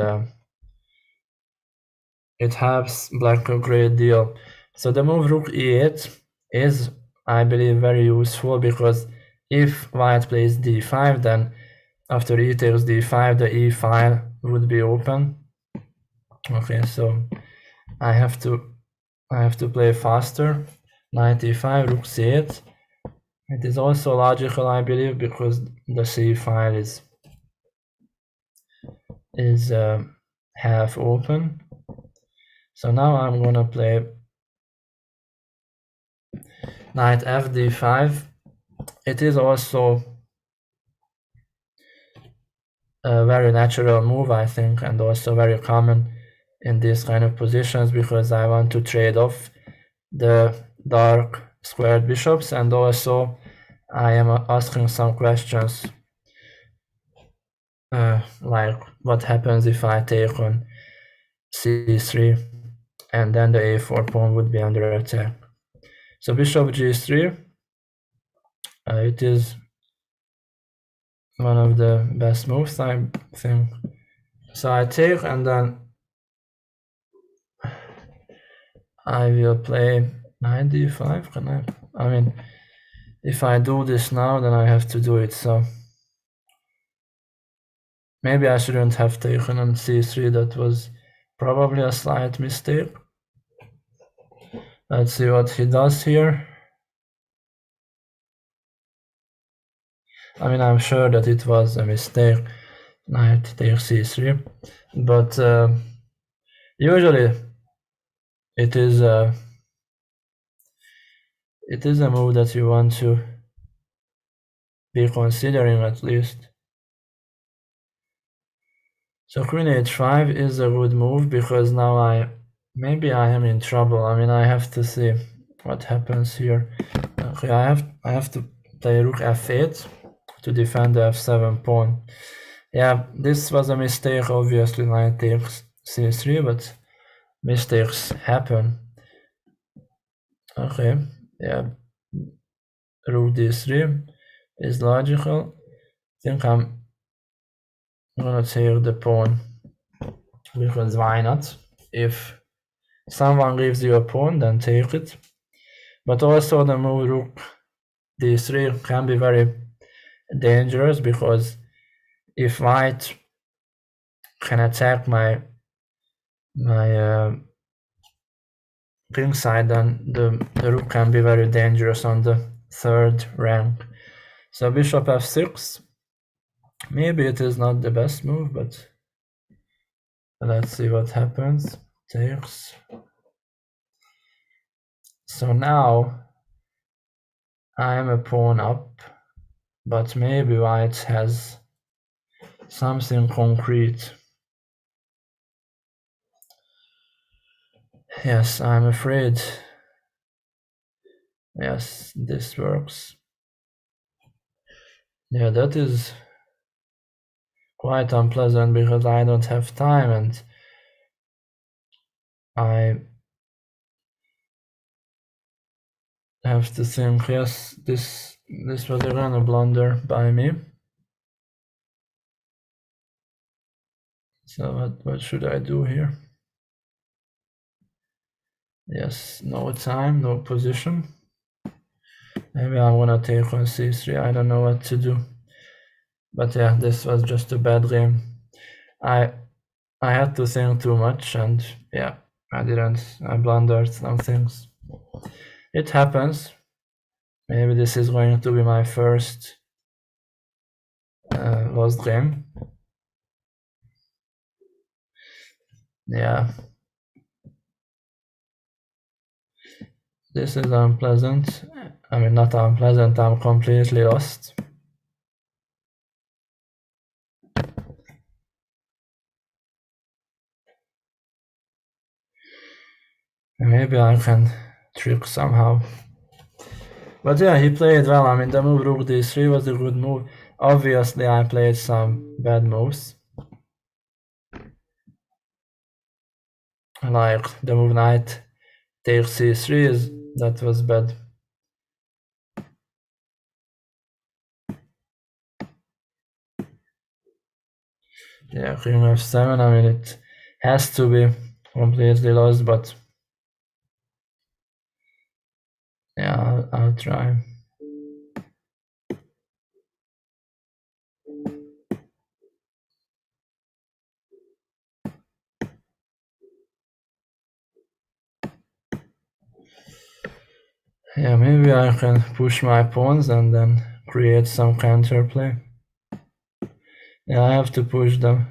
it helps black a great deal. So the move rook e8 is, I believe, very useful, because if white plays d5, then after e takes d5, the e file would be open. Okay, so I have to play faster. Knight e5, rook c8. It is also logical, I believe, because the c file is half open. So now I'm gonna play knight fd5. It is also a very natural move, I think, and also very common in these kind of positions, because I want to trade off the dark squared bishops, and also I am asking some questions like what happens if I take on c3, and then the a4 pawn would be under attack. So bishop g3, it is one of the best moves, I think. So I take, and then I will play knight d5. Can I mean, if I do this now, then I have to do it. So maybe I shouldn't have taken on c3. That was probably a slight mistake. Let's see what he does here. I mean, I'm sure that it was a mistake. Knight takes c3, but usually it is a move that you want to be considering, at least. So queen h5 is a good move, because now maybe I am in trouble. I mean, I have to see what happens here. Okay, I have to play rook f8 to defend the f7 pawn. Yeah, this was a mistake, obviously. Knight takes c3, but mistakes happen. Okay, yeah, rook d3 is logical. I think I'm gonna take the pawn, because why not? If someone gives you a pawn, then take it. But also the move rook d3 can be very dangerous, because if white can attack my king side, then the rook can be very dangerous on the third rank. So bishop f6, maybe it is not the best move, but let's see what happens. Takes. So now I am a pawn up, but maybe white has something concrete. Yes, I'm afraid. Yes, this works. Yeah, that is quite unpleasant, because I don't have time, and I have to think, yes, this was again a blunder by me. So what should I do here? Yes, no time, no position. Maybe I wanna take on c3, I don't know what to do. But yeah, this was just a bad game. I had to think too much, and yeah, I blundered some things. It happens. Maybe this is going to be my first lost game. Yeah. This is unpleasant. I mean, not unpleasant, I'm completely lost. Maybe I can trick somehow. But yeah, he played well. I mean, the move rook d3 was a good move. Obviously, I played some bad moves. Like the move knight takes c3, that was bad. Yeah, king f7, I mean, it has to be completely lost, but yeah, I'll try. Yeah, maybe I can push my pawns and then create some counterplay. Yeah, I have to push them.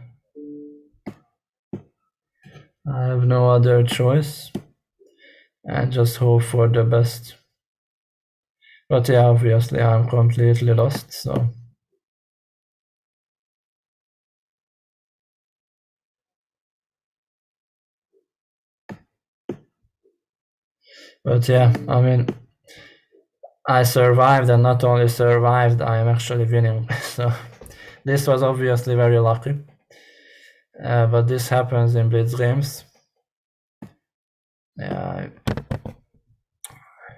I have no other choice. And just hope for the best. But yeah, obviously I'm completely lost, so. But yeah, I mean, I survived, and not only survived, I am actually winning. So this was obviously very lucky. But this happens in blitz games. Yeah,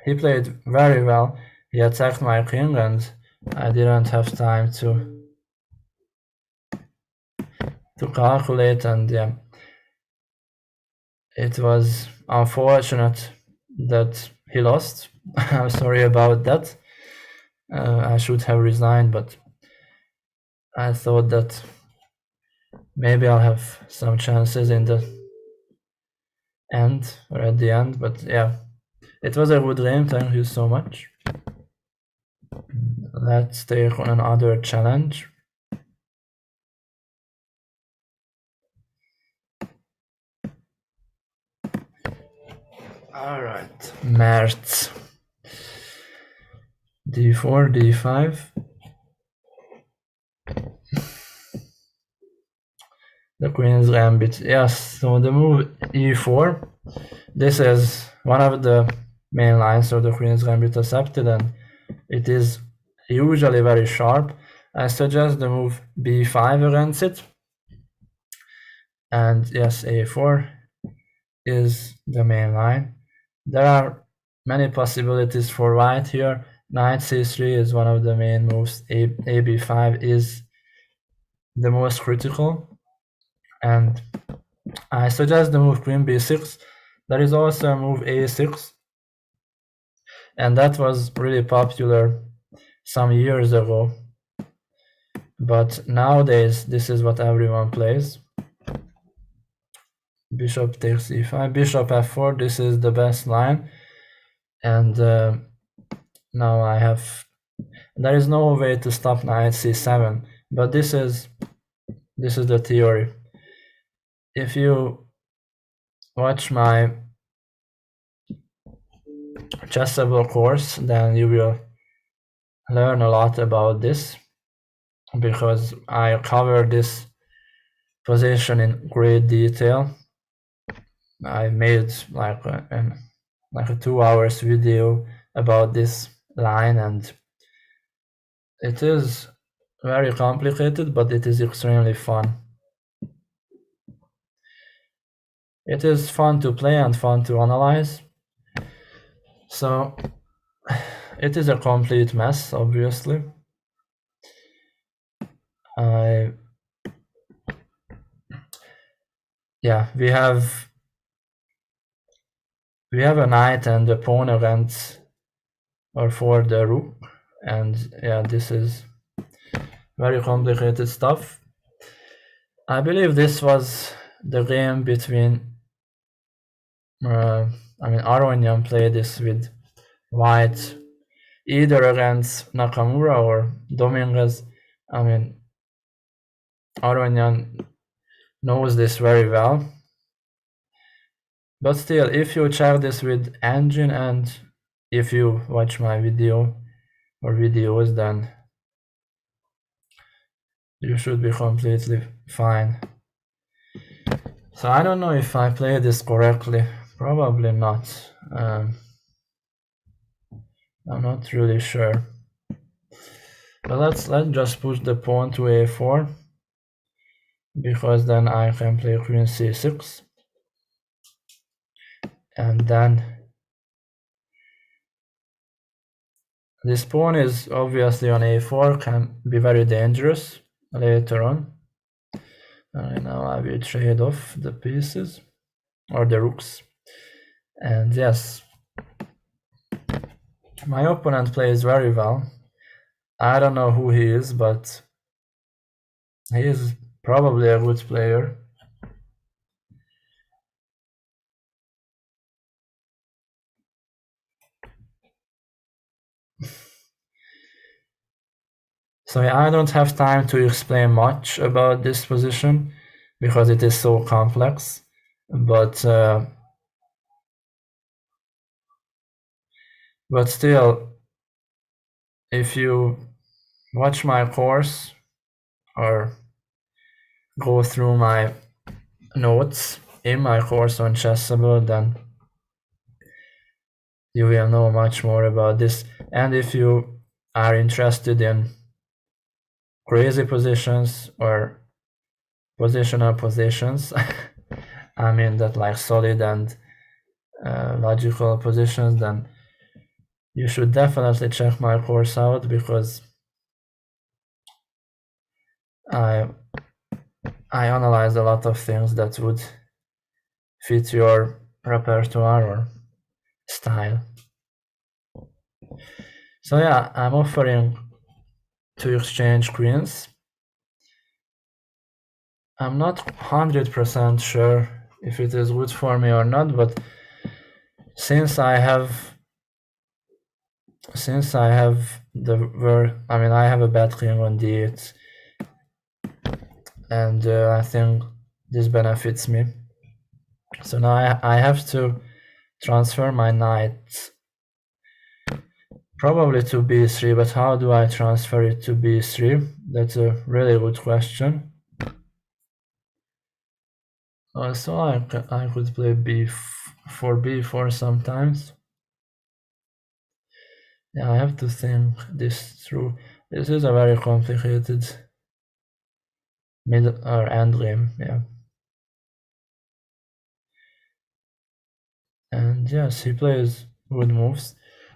he played very well. He attacked my king, and I didn't have time to calculate, and yeah, it was unfortunate that he lost. I'm sorry about that. I should have resigned, but I thought that maybe I'll have some chances in the end or at the end. But yeah, it was a good game. Thank you so much. Let's take on another challenge. All right, Mert. d4, d5. The Queen's Gambit. Yes, so the move e4. This is one of the main lines of the Queen's Gambit accepted, and it is usually very sharp. I suggest the move b5 against it. And yes, a4 is the main line. There are many possibilities for white here. Knight c3 is one of the main moves. ab5 is the most critical. And I suggest the move queen b6. There is also a move a6. And that was really popular some years ago. But nowadays, this is what everyone plays. Bishop takes e5, bishop f4, this is the best line. And now I have, there is no way to stop knight c7, but this is the theory. If you watch my Chessable course, then you will learn a lot about this, because I cover this position in great detail. I made like a 2 hours video about this line, and it is very complicated, but it is extremely fun. it is fun to play and fun to analyze. So it is a complete mess, obviously. Yeah, we have a knight and a pawn against or for the rook, and yeah, this is very complicated stuff. I believe this was the game between Aronian played this with white either against Nakamura or Dominguez. I mean, Aronian knows this very well. But still, if you check this with engine and if you watch my video or videos, then you should be completely fine. So I don't know if I played this correctly. Probably not. I'm not really sure. But let's just push the pawn to a4, because then I can play queen c6, and then this pawn is obviously on a4, can be very dangerous later on. And now I will trade off the pieces or the rooks, and yes, my opponent plays very well. I don't know who he is, but he is probably a good player. So I don't have time to explain much about this position because it is so complex, but still, if you watch my course or go through my notes in my course on Chessable, then you will know much more about this. And if you are interested in crazy positions or positional positions, I mean that like solid and logical positions, then you should definitely check my course out, because I analyze a lot of things that would fit your repertoire or style. So yeah, I'm offering to exchange queens. I'm not 100% sure if it is good for me or not, but since I have I have a bad king on d8, and I think this benefits me. So now I have to transfer my knight probably to b3, but how do I transfer it to b3? That's a really good question. Also, I could play b4 sometimes. Yeah, I have to think this through. This is a very complicated middle or end game, yeah. And yes, he plays good moves.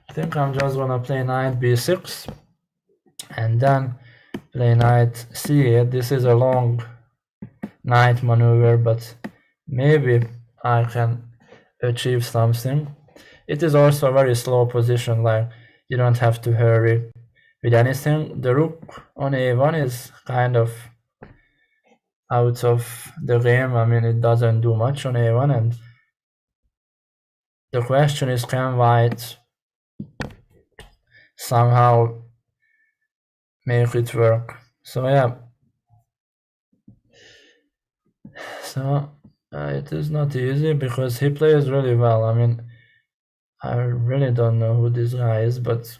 I think I'm just gonna play knight b6 and then play knight c8. This is a long knight maneuver, but maybe I can achieve something. It is also a very slow position, like you don't have to hurry with anything. The rook on a1 is kind of out of the game. I mean, it doesn't do much on a1, and the question is, can white somehow make it work? So yeah, so it is not easy because he plays really well. I mean, I really don't know who this guy is, but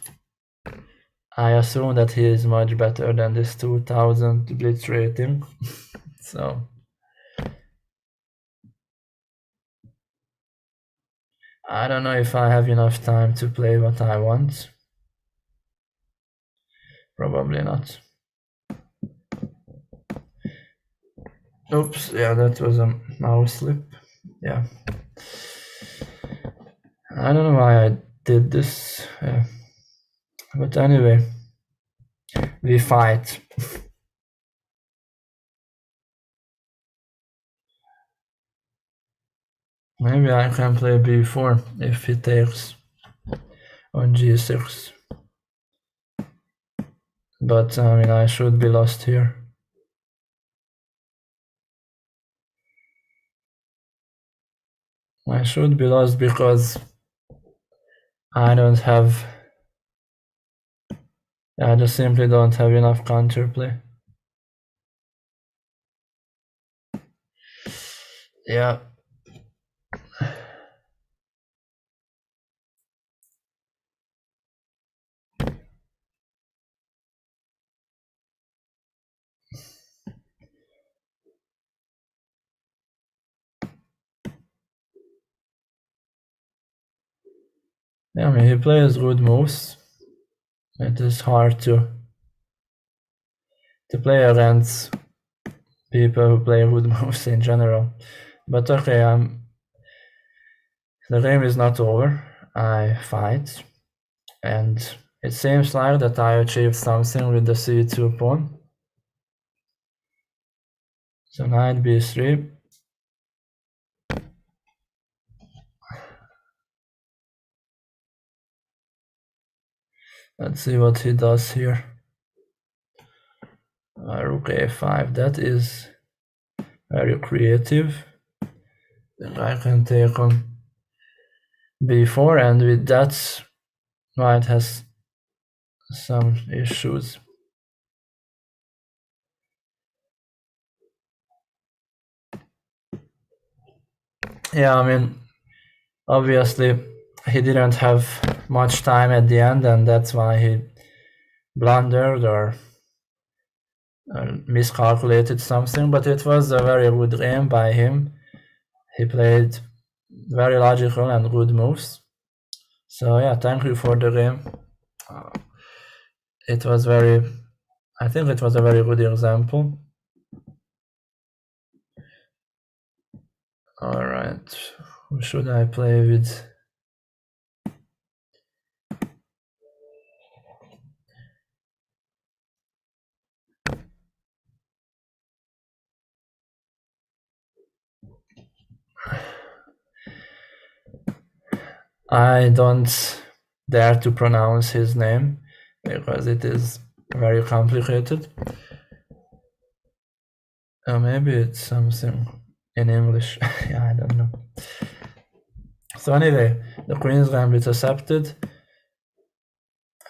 I assume that he is much better than this 2000 Blitz rating. So I don't know if I have enough time to play what I want. Probably not. Oops, yeah, that was a mouse slip. yeah. I don't know why I did this, but anyway, we fight. Maybe I can play b4 if he takes on g6. But I mean, I should be lost here. I should be lost because I don't have, I just simply don't have enough counterplay. Yeah. Yeah, I mean, he plays good moves. It is hard to play against people who play good moves in general. But okay, the game is not over. I fight, and it seems like that I achieved something with the c2 pawn. So knight b3. Let's see what he does here. Rook a5. That is very creative. Then I can take on b4, and with that, white has some issues. Yeah, I mean, obviously he didn't have much time at the end, and that's why he blundered or miscalculated something, but it was a very good game by him. He played very logical and good moves. So yeah, thank you for the game. It was very, I think it was a very good example. All right, who should I play with? I don't dare to pronounce his name because it is very complicated. Maybe it's something in English. Yeah, I don't know. So anyway, the Queen's Gambit accepted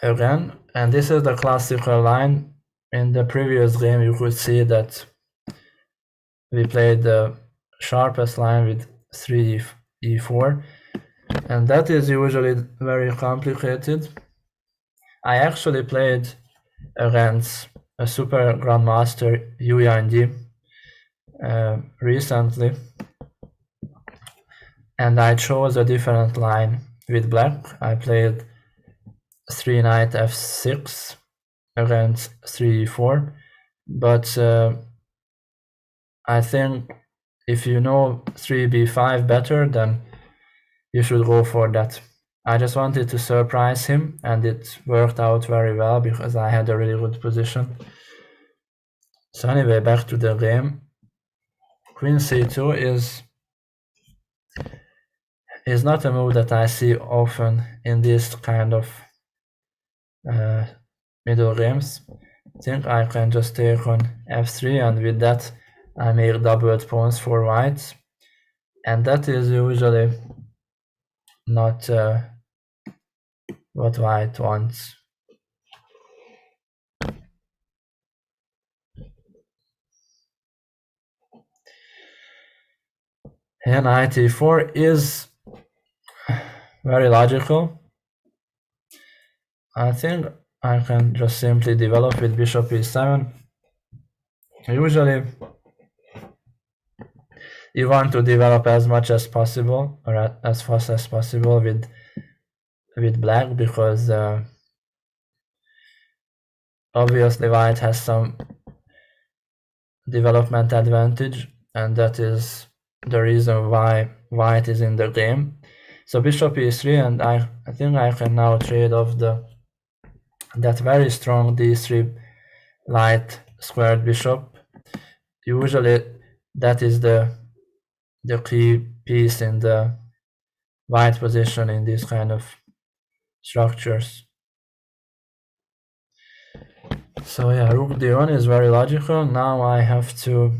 again, and this is the classical line. In the previous game, you could see that we played the sharpest line with 3e4, and that is usually very complicated. I actually played against a super grandmaster Yu Yang recently, and I chose a different line with black. I played 3 knight f6 against 3e4, but I think if you know 3b5 better, then you should go for that. I just wanted to surprise him, and it worked out very well because I had a really good position. So anyway, back to the game. Queen c2 is not a move that I see often in this kind of middle games. I think I can just take on f3, and with that I make doubled pawns for white, and that is usually not what white wants. And knight e4 is very logical. I think I can just simply develop with bishop e7. Usually you want to develop as much as possible, or as fast as possible with black, because obviously white has some development advantage, and that is the reason why white is in the game. So bishop e3, and I think I can now trade off that very strong d3 light squared bishop. Usually that is the key piece in the white position in these kind of structures. So yeah, rook d1 is very logical. Now I have to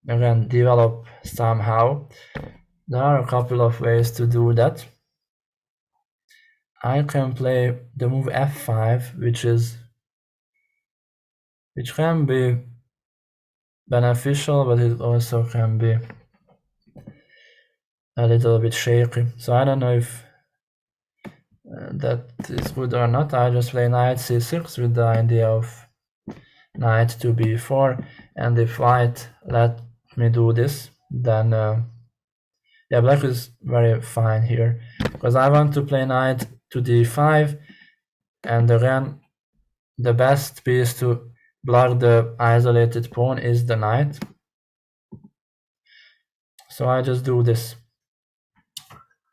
again develop somehow. There are a couple of ways to do that. I can play the move f5, which can be beneficial, but it also can be a little bit shaky. So I don't know if that is good or not. I just play knight c6 with the idea of knight to b4, and if white let me do this, then yeah, black is very fine here, because I want to play knight to d5, and again the best piece to block the isolated pawn is the knight. So I just do this.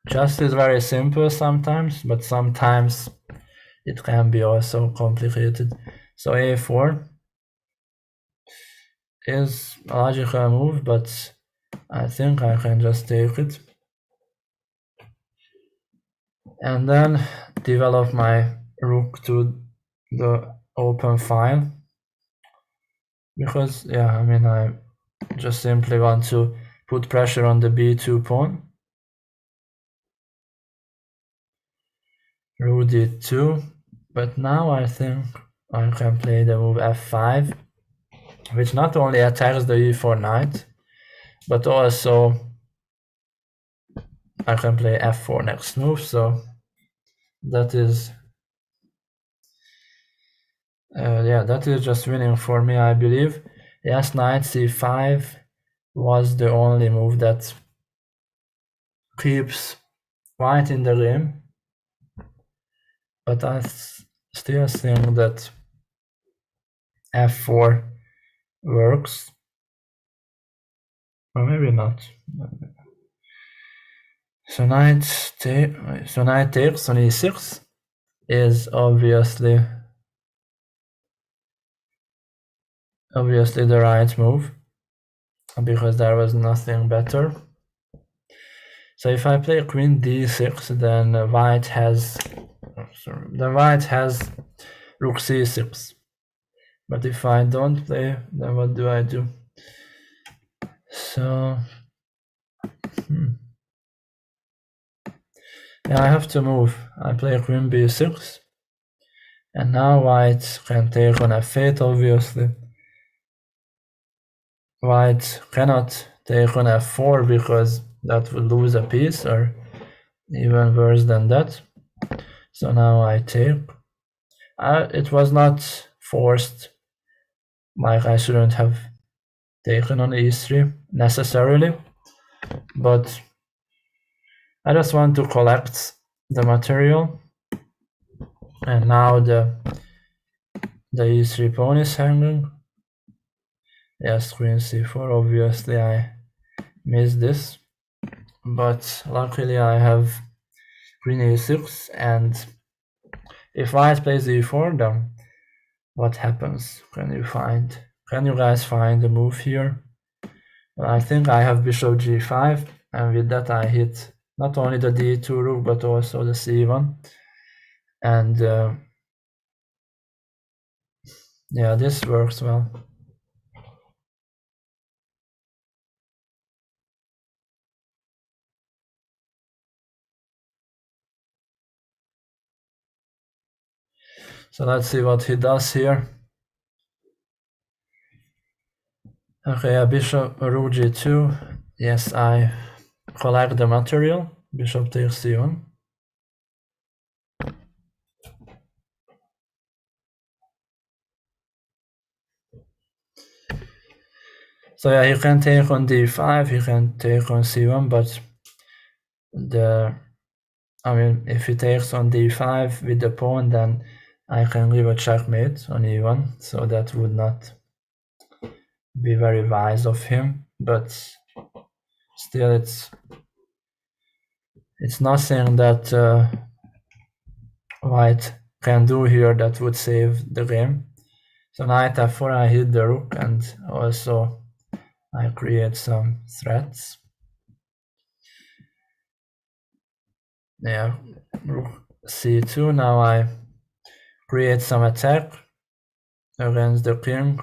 Chess is very simple sometimes, but sometimes it can be also complicated. So a4 is a logical move, but I think I can just take it and then develop my rook to the open file, because yeah, I mean, I just simply want to put pressure on the b2 pawn. Rook d2, but now I think I can play the move f5, which not only attacks the e4 knight, but also I can play f4 next move. So that is yeah, that is just winning for me, I believe. Yes, knight c5 was the only move that keeps white in the game, but I still think that f4 works, or maybe not. So knight takes on e6 is obviously the right move, because there was nothing better. So if I play queen d6, then white has rook c6. But if I don't play, then what do I do? So yeah, I have to move. I play queen b6, and now white can take on f8, obviously. White cannot take on f4 because that would lose a piece, or even worse than that. So now I take. It was not forced, like I shouldn't have taken on e3 necessarily, but I just want to collect the material, and now the e3 pawn is hanging. Yes, queen c4, obviously I missed this, but luckily I have queen e6, and if white plays e4, then what happens? Can you guys find the move here? Well, I think I have bishop g5, and with that I hit not only the d2 rook but also the c1, and yeah, this works well. So let's see what he does here. Okay, bishop rook g2. Yes, I collect the material. Bishop takes c1. So yeah, he can take on d5, he can take on c1, but if he takes on d5 with the pawn, then I can leave a checkmate on e1, so that would not be very wise of him. But still it's nothing that white can do here that would save the game. So knight f4, I hit the rook, and also I create some threats. Yeah, rook c2, now I create some attack against the king.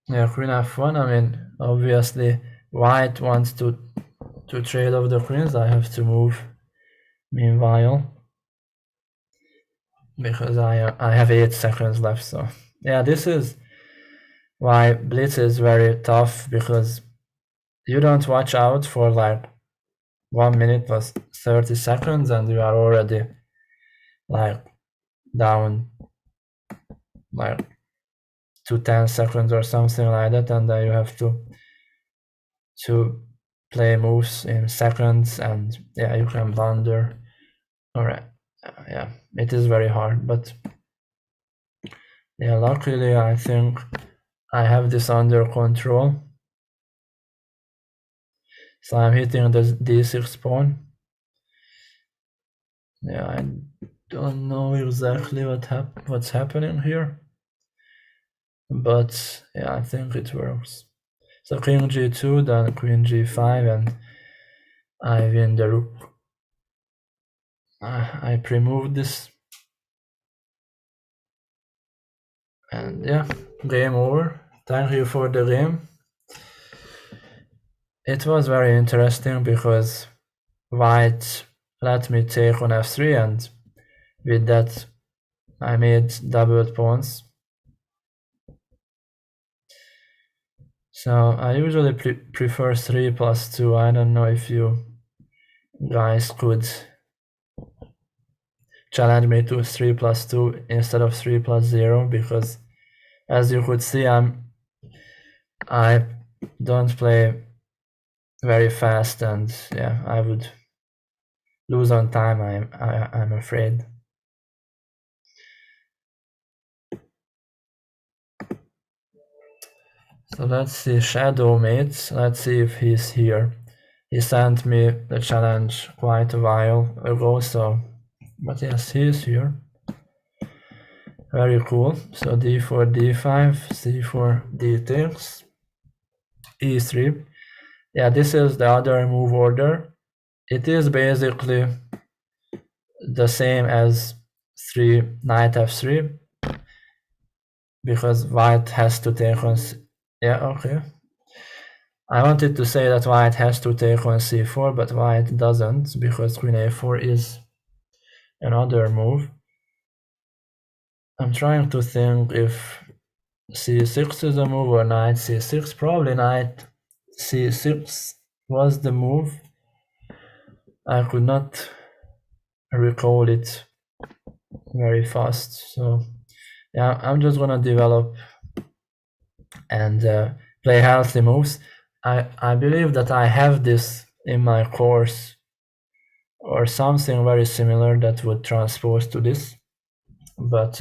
Yeah, queen f1, I mean, obviously white wants to trade off the queens. I have to move meanwhile, because I have 8 seconds left. So yeah, this is why blitz is very tough, because you don't watch out for like 1 minute plus 30 seconds and you are already like down like to 10 seconds or something like that, and then you have to play moves in seconds, and yeah, you can blunder. Alright, yeah, it is very hard, but yeah, luckily I think I have this under control. So I'm hitting the d6 pawn. Yeah, I don't know exactly what's happening here, but yeah, I think it works. So king g2, then queen g5, and I win the rook. I pre-moved this, and yeah, game over. Thank you for the game. It was very interesting because white let me take on f3, and with that I made doubled pawns. So I usually prefer 3+2. I don't know if you guys could challenge me to 3+2 instead of 3+0, because as you could see, I don't play very fast, and yeah, I would lose on time, I'm afraid. So let's see, Shadow Mates, let's see if he's here. He sent me the challenge quite a while ago, so, but yes, he is here. Very cool. So d4, d5, c4, d takes, e3. Yeah, this is the other move order. It is basically the same as knight f3, because white has to take on, yeah, okay. I wanted to say that white has to take on c4, but white doesn't, because queen a4 is another move. I'm trying to think if c6 is a move or knight c6. Probably knight c6 was the move. I could not recall it very fast, so yeah, I'm just gonna develop and play healthy moves. I believe that I have this in my course or something very similar that would transpose to this, but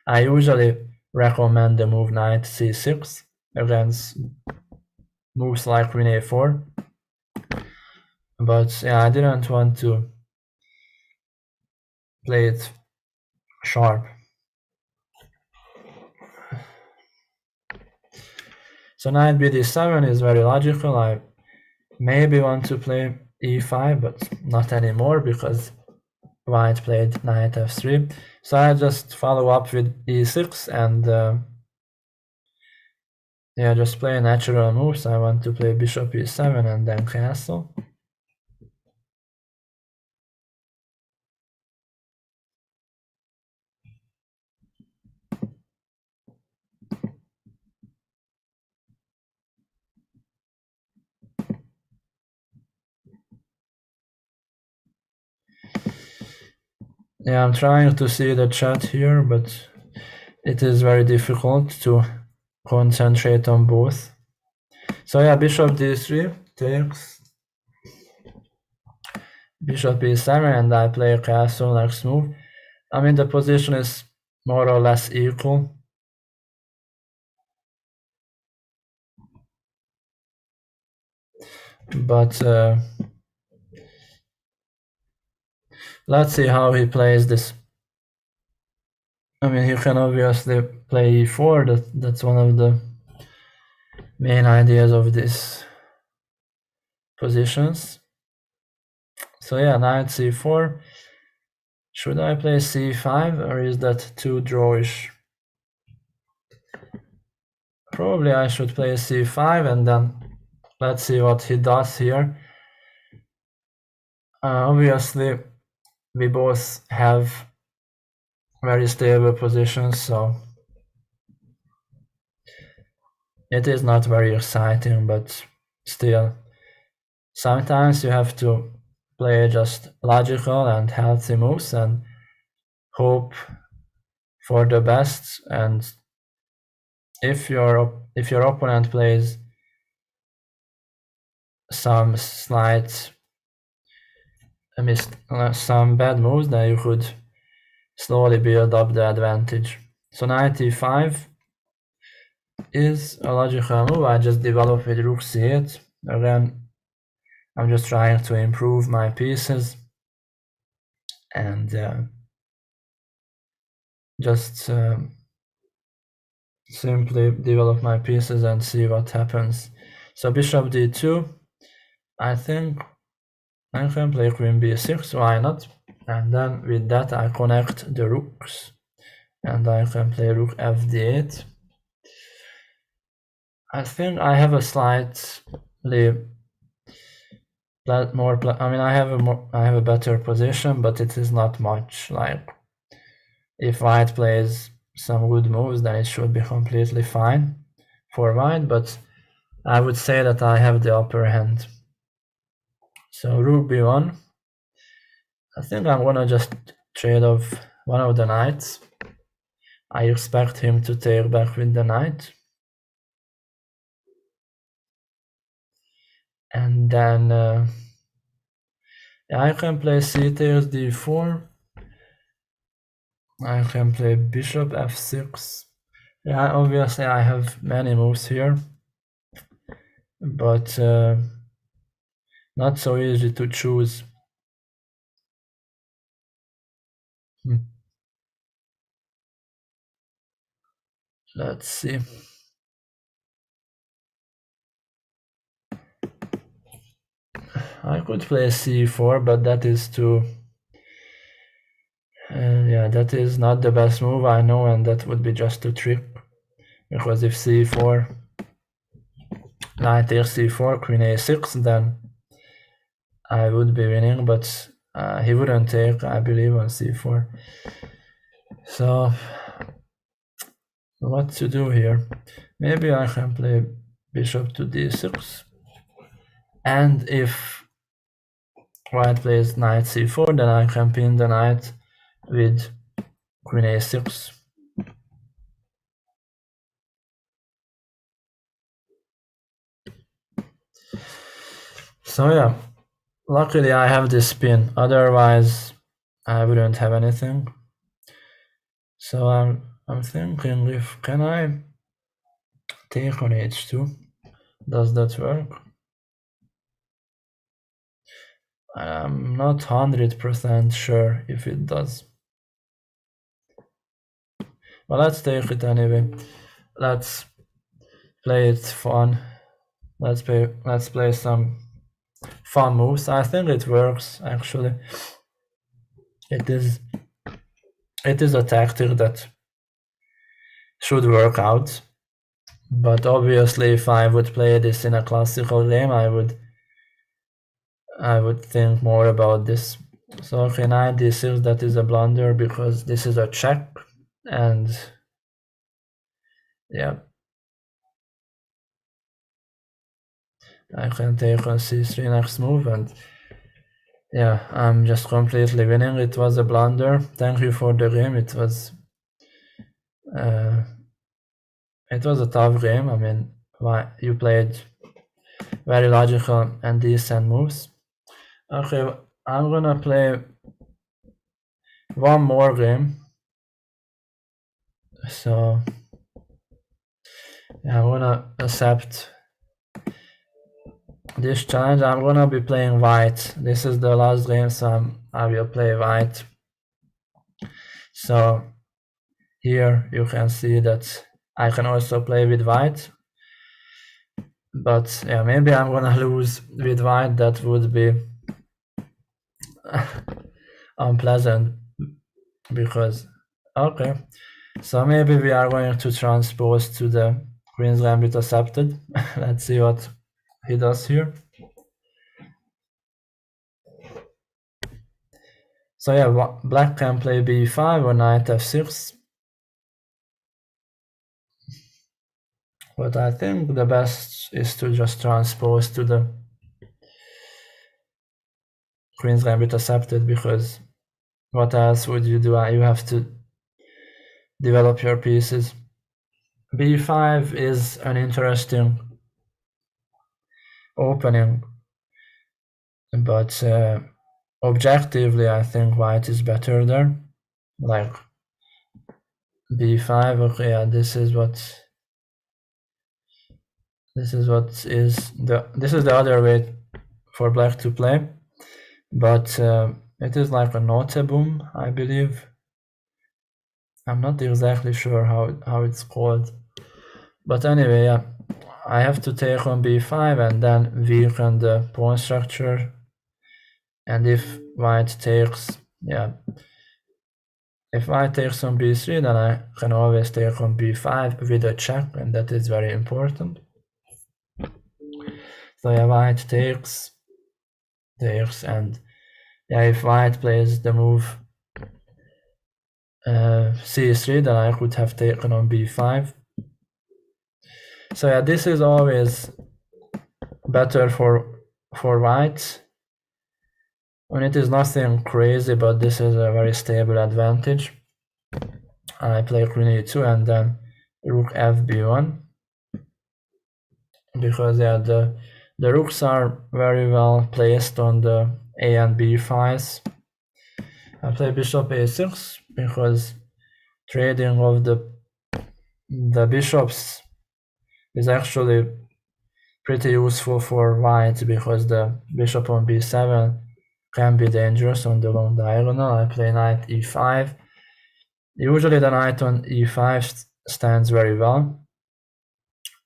I usually recommend the move knight c6 against moves like queen a4, but yeah, I didn't want to play it sharp. So knight bd7 is very logical. I maybe want to play e5, but not anymore, because white played knight f3. So I just follow up with e6 and yeah, just play natural moves. I want to play bishop e7 and then castle. Yeah, I'm trying to see the chat here, but it is very difficult to concentrate on both. So yeah, bishop d3 takes, bishop e7, and I play castle next move. I mean, the position is more or less equal. but let's see how he plays this. I mean, he can obviously play e4. That's one of the main ideas of these positions. So yeah, knight c4. Should I play c5 or is that too drawish? Probably I should play c5 and then let's see what he does here. Obviously, we both have very stable positions, so it is not very exciting, but still, sometimes you have to play just logical and healthy moves and hope for the best. And if your opponent plays some bad moves, then you could slowly build up the advantage. So knight e5 is a logical move. I just developed with rook c8. Again, I'm just trying to improve my pieces and just simply develop my pieces and see what happens. So bishop d2, I think I can play queen b6, why not? And then with that I connect the rooks and I can play rook fd8. I think I have a slightly more, I mean, I have a better position, but it is not much. Like, if white plays some good moves, then it should be completely fine for white, but I would say that I have the upper hand. So rook b1. I think I'm gonna just trade off one of the knights. I expect him to take back with the knight. And then I can play c takes d4. I can play bishop f6. Yeah, obviously I have many moves here, but not so easy to choose. Let's see. I could play c4, but that is too... yeah, that is not the best move, I know, and that would be just a trick. Because if c4, knight takes c4, queen a6, then I would be winning, but he wouldn't take, I believe, on c4. So, what to do here? Maybe I can play bishop to d6. And if white plays knight c4, then I can pin the knight with queen a6. So yeah, luckily I have this pin, otherwise I wouldn't have anything. So I'm thinking, if can I take on h2? Does that work? I'm not 100% sure if it does. But let's take it anyway. Let's play it fun. Let's play some fun moves. I think it works actually. It is a tactic that should work out. But obviously, if I would play this in a classical game, I would think more about this. So okay, knight d6, that is a blunder because this is a check, and yeah, I can take on c3 next move, and yeah, I'm just completely winning. It was a blunder. Thank you for the game. It was a tough game. I mean, you played very logical and decent moves. Okay, I'm gonna play one more game. So yeah, I'm gonna accept this challenge, I'm gonna be playing white. This is the last game, so I will play white. So here you can see that I can also play with white. But yeah, maybe I'm gonna lose with white. That would be unpleasant because, okay. So maybe we are going to transpose to the Queen's Gambit accepted. Let's see what he does here. So yeah, black can play b5 or knight f6. But I think the best is to just transpose to the Queen's Gambit accepted, because what else would you do? You have to develop your pieces. b5 is an interesting opening, but objectively I think white is better there. Like b5, okay, yeah, this is the other way for black to play, but it is like a notabum, I believe. I'm not exactly sure how it's called, but anyway, yeah, I have to take on b5 and then weaken the pawn structure. And if white takes, yeah, if white takes on b3, then I can always take on b5 with a check, and that is very important. So yeah, white takes, and yeah, if white plays the move c3, then I could have taken on b5. So yeah, this is always better for white. When it is nothing crazy, but this is a very stable advantage. I play queen e2 and then rook fb1, because yeah, the rooks are very well placed on the a and b files. I play bishop a6 because trading of the bishops is actually pretty useful for white, because the bishop on b7 can be dangerous on the long diagonal. I play knight e5. Usually the knight on e5 stands very well.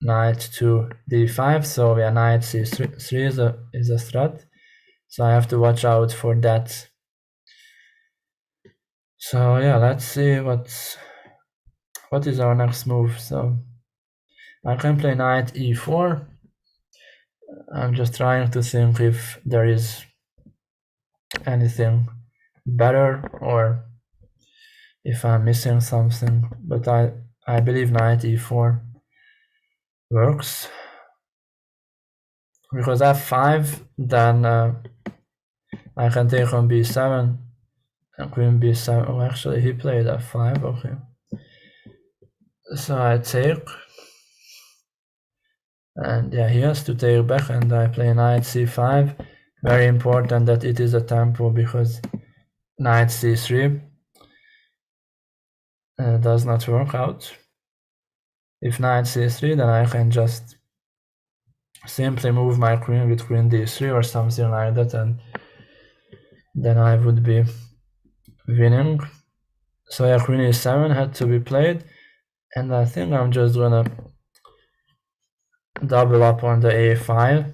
Knight to d5, so yeah, knight c3 is a threat. So I have to watch out for that. So yeah, let's see what is our next move. So I can play knight e4. I'm just trying to think if there is anything better or if I'm missing something, but I believe knight e4 works, because f5, then I can take on b7 and queen b7. Oh, actually he played f5, okay. So I take, and yeah, he has to take back, and I play knight c5. Very important that it is a tempo, because knight c3 does not work out. If knight c3, then I can just simply move my queen with queen d3 or something like that, and then I would be winning. So yeah, queen e7 had to be played, and I think I'm just gonna double up on the a file.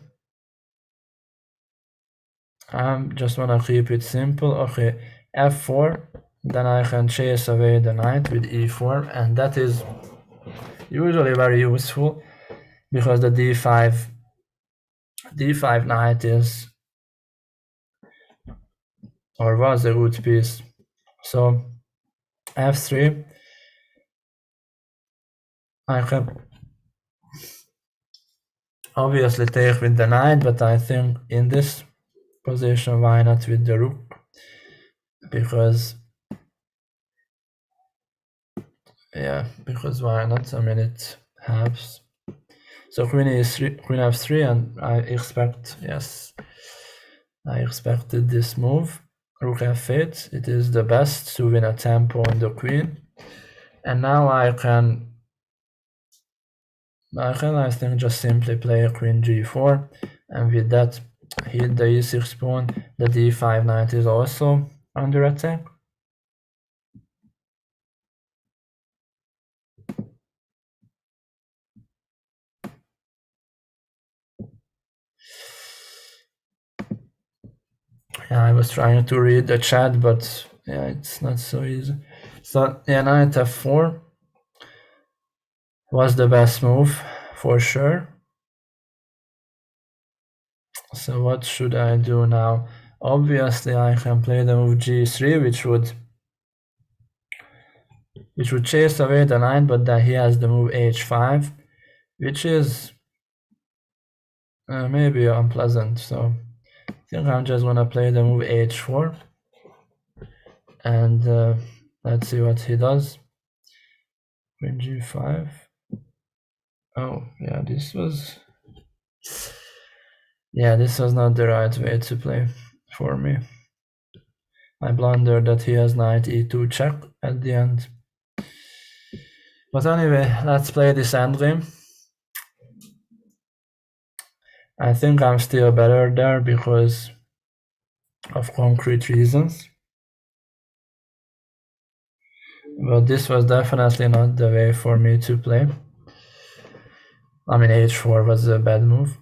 I'm just wanna keep it simple. Okay, f4, then I can chase away the knight with e4, and that is usually very useful, because the d5 knight is, or was, a good piece. So f3, I can obviously take with the knight, but I think in this position, why not with the rook? Because why not? I mean, it helps. So queen f3, and I expected this move. Rook f8, it is the best to win a tempo on the queen. And now I can I think just simply play queen g4, and with that hit the e6 pawn. The d5 knight is also under attack. Yeah, I was trying to read the chat, but yeah, it's not so easy. So yeah, knight f4 was the best move for sure. So what should I do now? Obviously, I can play the move g3, which would chase away the knight, but then he has the move h5, which is maybe unpleasant. So I think I'm just gonna play the move h4, and let's see what he does. Queen g5. Oh yeah, this was not the right way to play for me. I blundered that he has knight e2 check at the end. But anyway, let's play this endgame. I think I'm still better there because of concrete reasons. But this was definitely not the way for me to play. I mean, h4 was a bad move.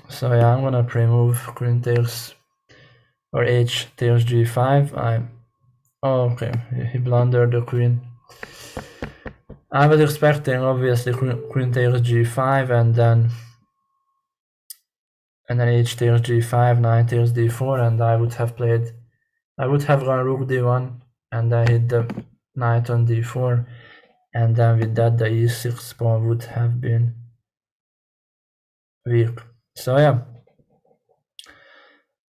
So yeah, I'm gonna pre-move queen takes, or h takes g5. Okay, he blundered the queen. I was expecting obviously queen takes g5 and then h takes g5, knight takes d4, and I would have gone rook d1 and I hit the knight on d4, and then with that the e6 pawn would have been weak. So yeah,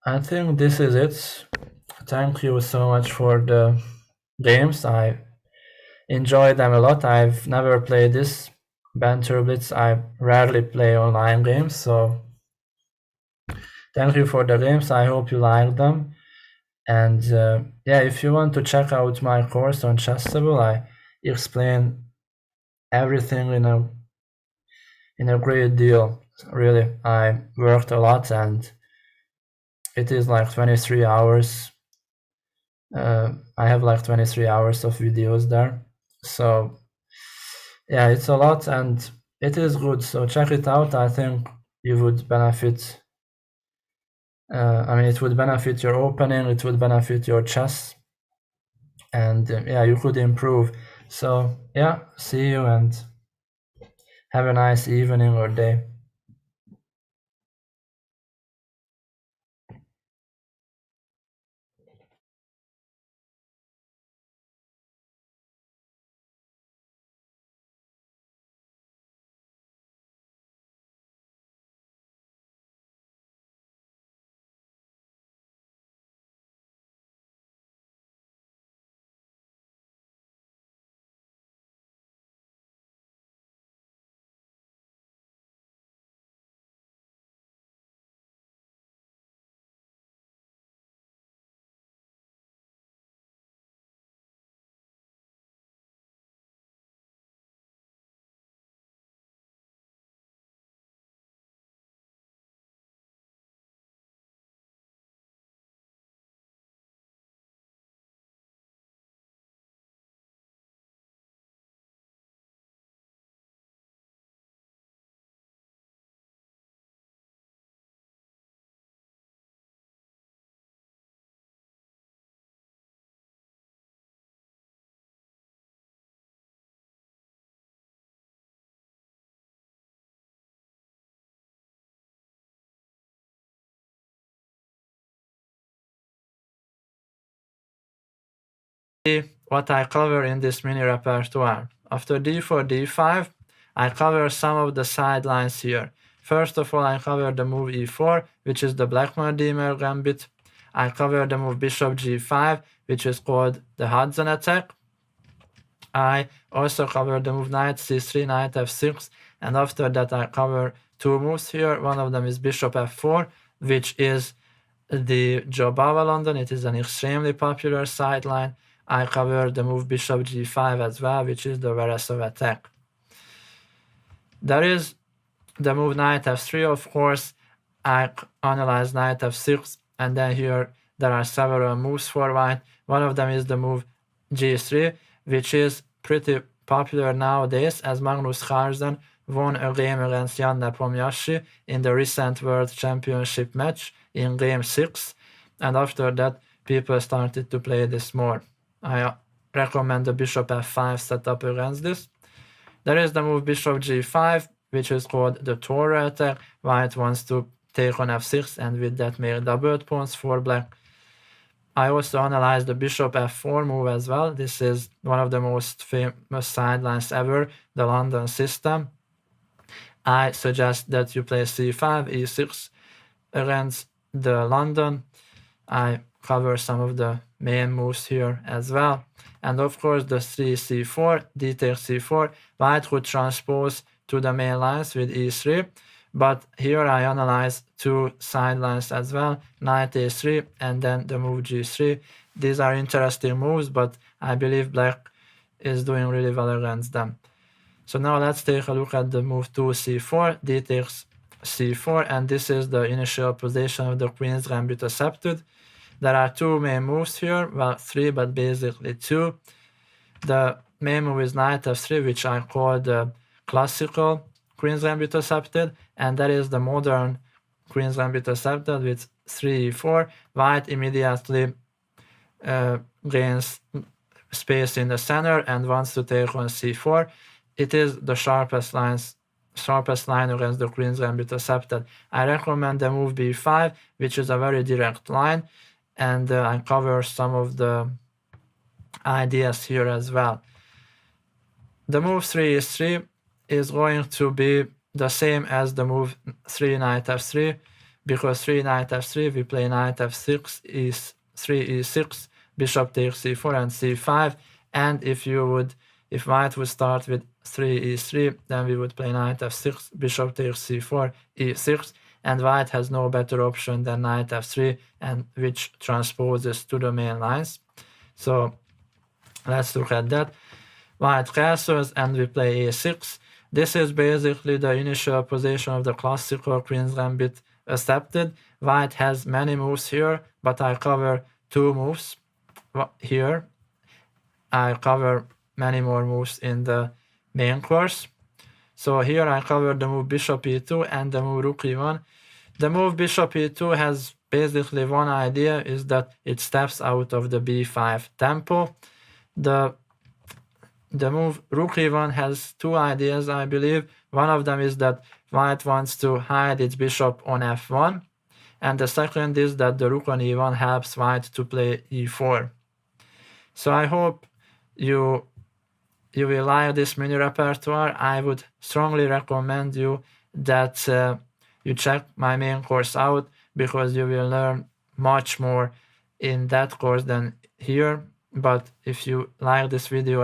I think this is it. Thank you so much for the games. I enjoyed them a lot. I've never played this Banter Blitz. I rarely play online games, so thank you for the games. I hope you liked them. And yeah, if you want to check out my course on Chessable, I explain everything in a great deal. Really, I worked a lot, and it is like 23 hours. I have like 23 hours of videos there. So yeah, it's a lot and it is good. So check it out. I think you would benefit. I mean, it would benefit your opening, it would benefit your chess, and yeah, you could improve. So yeah, see you and have a nice evening or day. What I cover in this mini repertoire. After d4, d5, I cover some of the sidelines here. First of all, I cover the move e4, which is the Blackmore-Demer Gambit. I cover the move bishop g5, which is called the Hudson attack. I also cover the move knight c3, knight f6, and after that I cover two moves here. One of them is bishop f4, which is the Jobava London. It is an extremely popular sideline. I cover the move bishop g5 as well, which is the Veresov attack. There is the move knight f3, of course. I analyze knight f6, and then here there are several moves for white. One of them is the move g3, which is pretty popular nowadays, as Magnus Carlsen won a game against Jan Nepomniachtchi in the recent World Championship match in game 6, and after that people started to play this more. I recommend the bishop f5 setup against this. There is the move bishop g5, which is called the Torah attack. White wants to take on f6 and with that make doubled pawns for black. I also analyzed the bishop f4 move as well. This is one of the most famous sidelines ever, the London system. I suggest that you play c5, e6 against the London. I cover some of the main moves here as well. And of course the 3c4, d takes c4. White would transpose to the main lines with e3. But here I analyze two sidelines as well, knight a3 and then the move g3. These are interesting moves, but I believe black is doing really well against them. So now let's take a look at the move 2c4, d takes c4, and this is the initial position of the Queen's Gambit accepted. There are two main moves here, well, three, but basically two. The main move is knight f3, which I call the classical Queen's Gambit accepted, and that is the modern Queen's Gambit accepted with 3e4. White immediately gains space in the center and wants to take on c4. It is the sharpest line against the Queen's Gambit accepted. I recommend the move b5, which is a very direct line, and I cover some of the ideas here as well. The move 3e3 is going to be the same as the move 3 knight f3, because 3 knight f3 we play knight f6, e3 e6, bishop takes c4 and c5, and if white would start with 3 e3, then we would play knight f6, bishop takes c4, e6, and white has no better option than knight f3, and which transposes to the main lines. So let's look at that. White castles and we play a6. This is basically the initial position of the classical Queen's Gambit accepted. White has many moves here, but I cover two moves here. I cover many more moves in the main course. So here I cover the move bishop e2 and the move rook e1. The move bishop e2 has basically one idea, is that it steps out of the b5 tempo. The move rook e1 has two ideas, I believe. One of them is that white wants to hide its bishop on f1, and the second is that the rook on e1 helps white to play e4. So I hope you will like this mini repertoire. I would strongly recommend you that you check my main course out, because you will learn much more in that course than here. But if you like this video